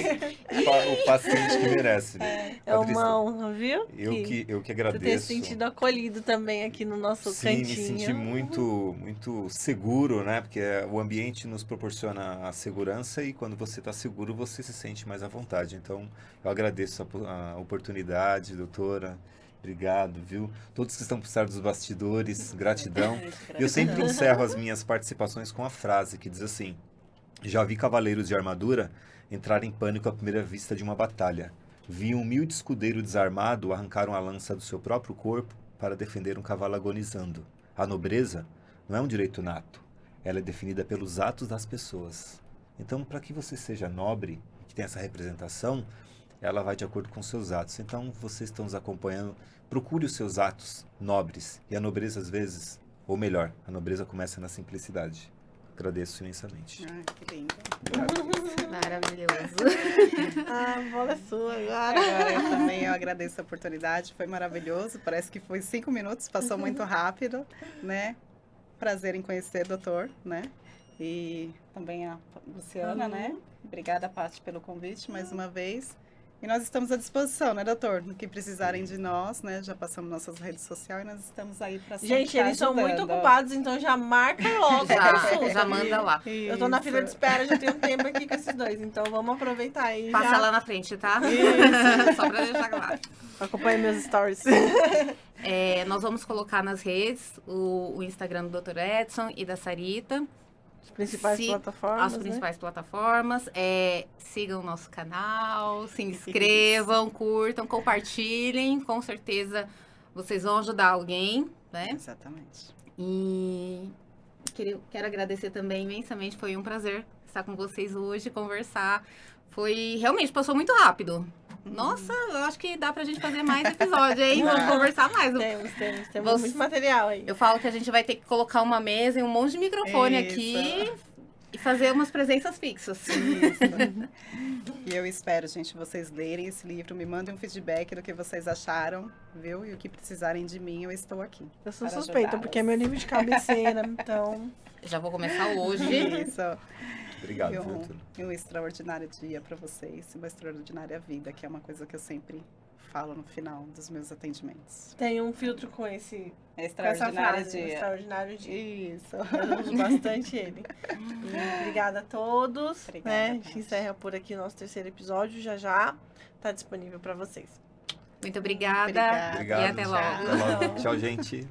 O paciente que merece. É uma honra, viu? Eu que Você ter agradeço. se sentido acolhido também aqui no nosso Sim, cantinho. me senti muito seguro, né? Porque o ambiente nos proporciona a segurança e quando você está seguro, você se sente mais à vontade. Então, eu agradeço a oportunidade, doutora. Obrigado, viu? Todos que estão por trás dos bastidores, gratidão. Eu sempre encerro as minhas participações com a frase que diz assim: já vi cavaleiros de armadura entrar em pânico à primeira vista de uma batalha. Vi um humilde escudeiro desarmado arrancar uma lança do seu próprio corpo para defender um cavalo agonizando. A nobreza não é um direito nato. Ela é definida pelos atos das pessoas. Então, para que você seja nobre, que tem essa representação, ela vai de acordo com seus atos. Então, vocês estão nos acompanhando, procure os seus atos nobres. E a nobreza, às vezes, ou melhor, a nobreza começa na simplicidade. Agradeço imensamente. Ai, que lindo. Maravilhoso. A bola é sua agora. Agora eu também agradeço a oportunidade, foi maravilhoso. Parece que foi 5 minutos, passou muito rápido, né? Prazer em conhecer, doutor, né? E também a Luciana, né? Obrigada, Paty, pelo convite mais uma vez. E nós estamos à disposição, né, doutor? No que precisarem de nós, né? Já passamos nossas redes sociais e nós estamos aí para sempre Gente, eles são muito ajudando. ocupados, então já marca logo. Já manda lá. Eu tô na fila de espera, já tenho tempo aqui com esses dois, então vamos aproveitar aí. Passa já. lá na frente, tá? Só pra deixar claro. Acompanhe meus stories. Nós vamos colocar nas redes o Instagram do Dr. Edson e da Sarita. As principais plataformas. As principais plataformas. Sigam o nosso canal, se inscrevam, curtam, compartilhem. Com certeza vocês vão ajudar alguém, né? Exatamente. E quero agradecer também imensamente. Foi um prazer estar com vocês hoje, conversar. Realmente passou muito rápido. Nossa, eu acho que dá pra gente fazer mais episódio, hein? Vamos conversar mais. Temos muito material aí. Eu falo que a gente vai ter que colocar uma mesa e um monte de microfone Isso. aqui e fazer umas presenças fixas. Isso. E eu espero, gente, vocês lerem esse livro, me mandem um feedback do que vocês acharam, viu? E o que precisarem de mim, eu estou aqui. Eu sou para suspeita, ajudá-las. porque é meu livro de cabeceira, então... Já vou começar hoje. Isso. Obrigado, E Vitor. um extraordinário dia para vocês, uma extraordinária vida, que é uma coisa que eu sempre falo no final dos meus atendimentos. Tem um filtro com essa Extraordinário frase, dia. extraordinário dia. Isso. Eu uso bastante ele. E obrigada a todos. Obrigada, né? A gente Tati. encerra por aqui o nosso terceiro episódio. Já tá disponível para vocês. Muito obrigada. Obrigada. Obrigado. E até logo. Até logo. Tchau, gente.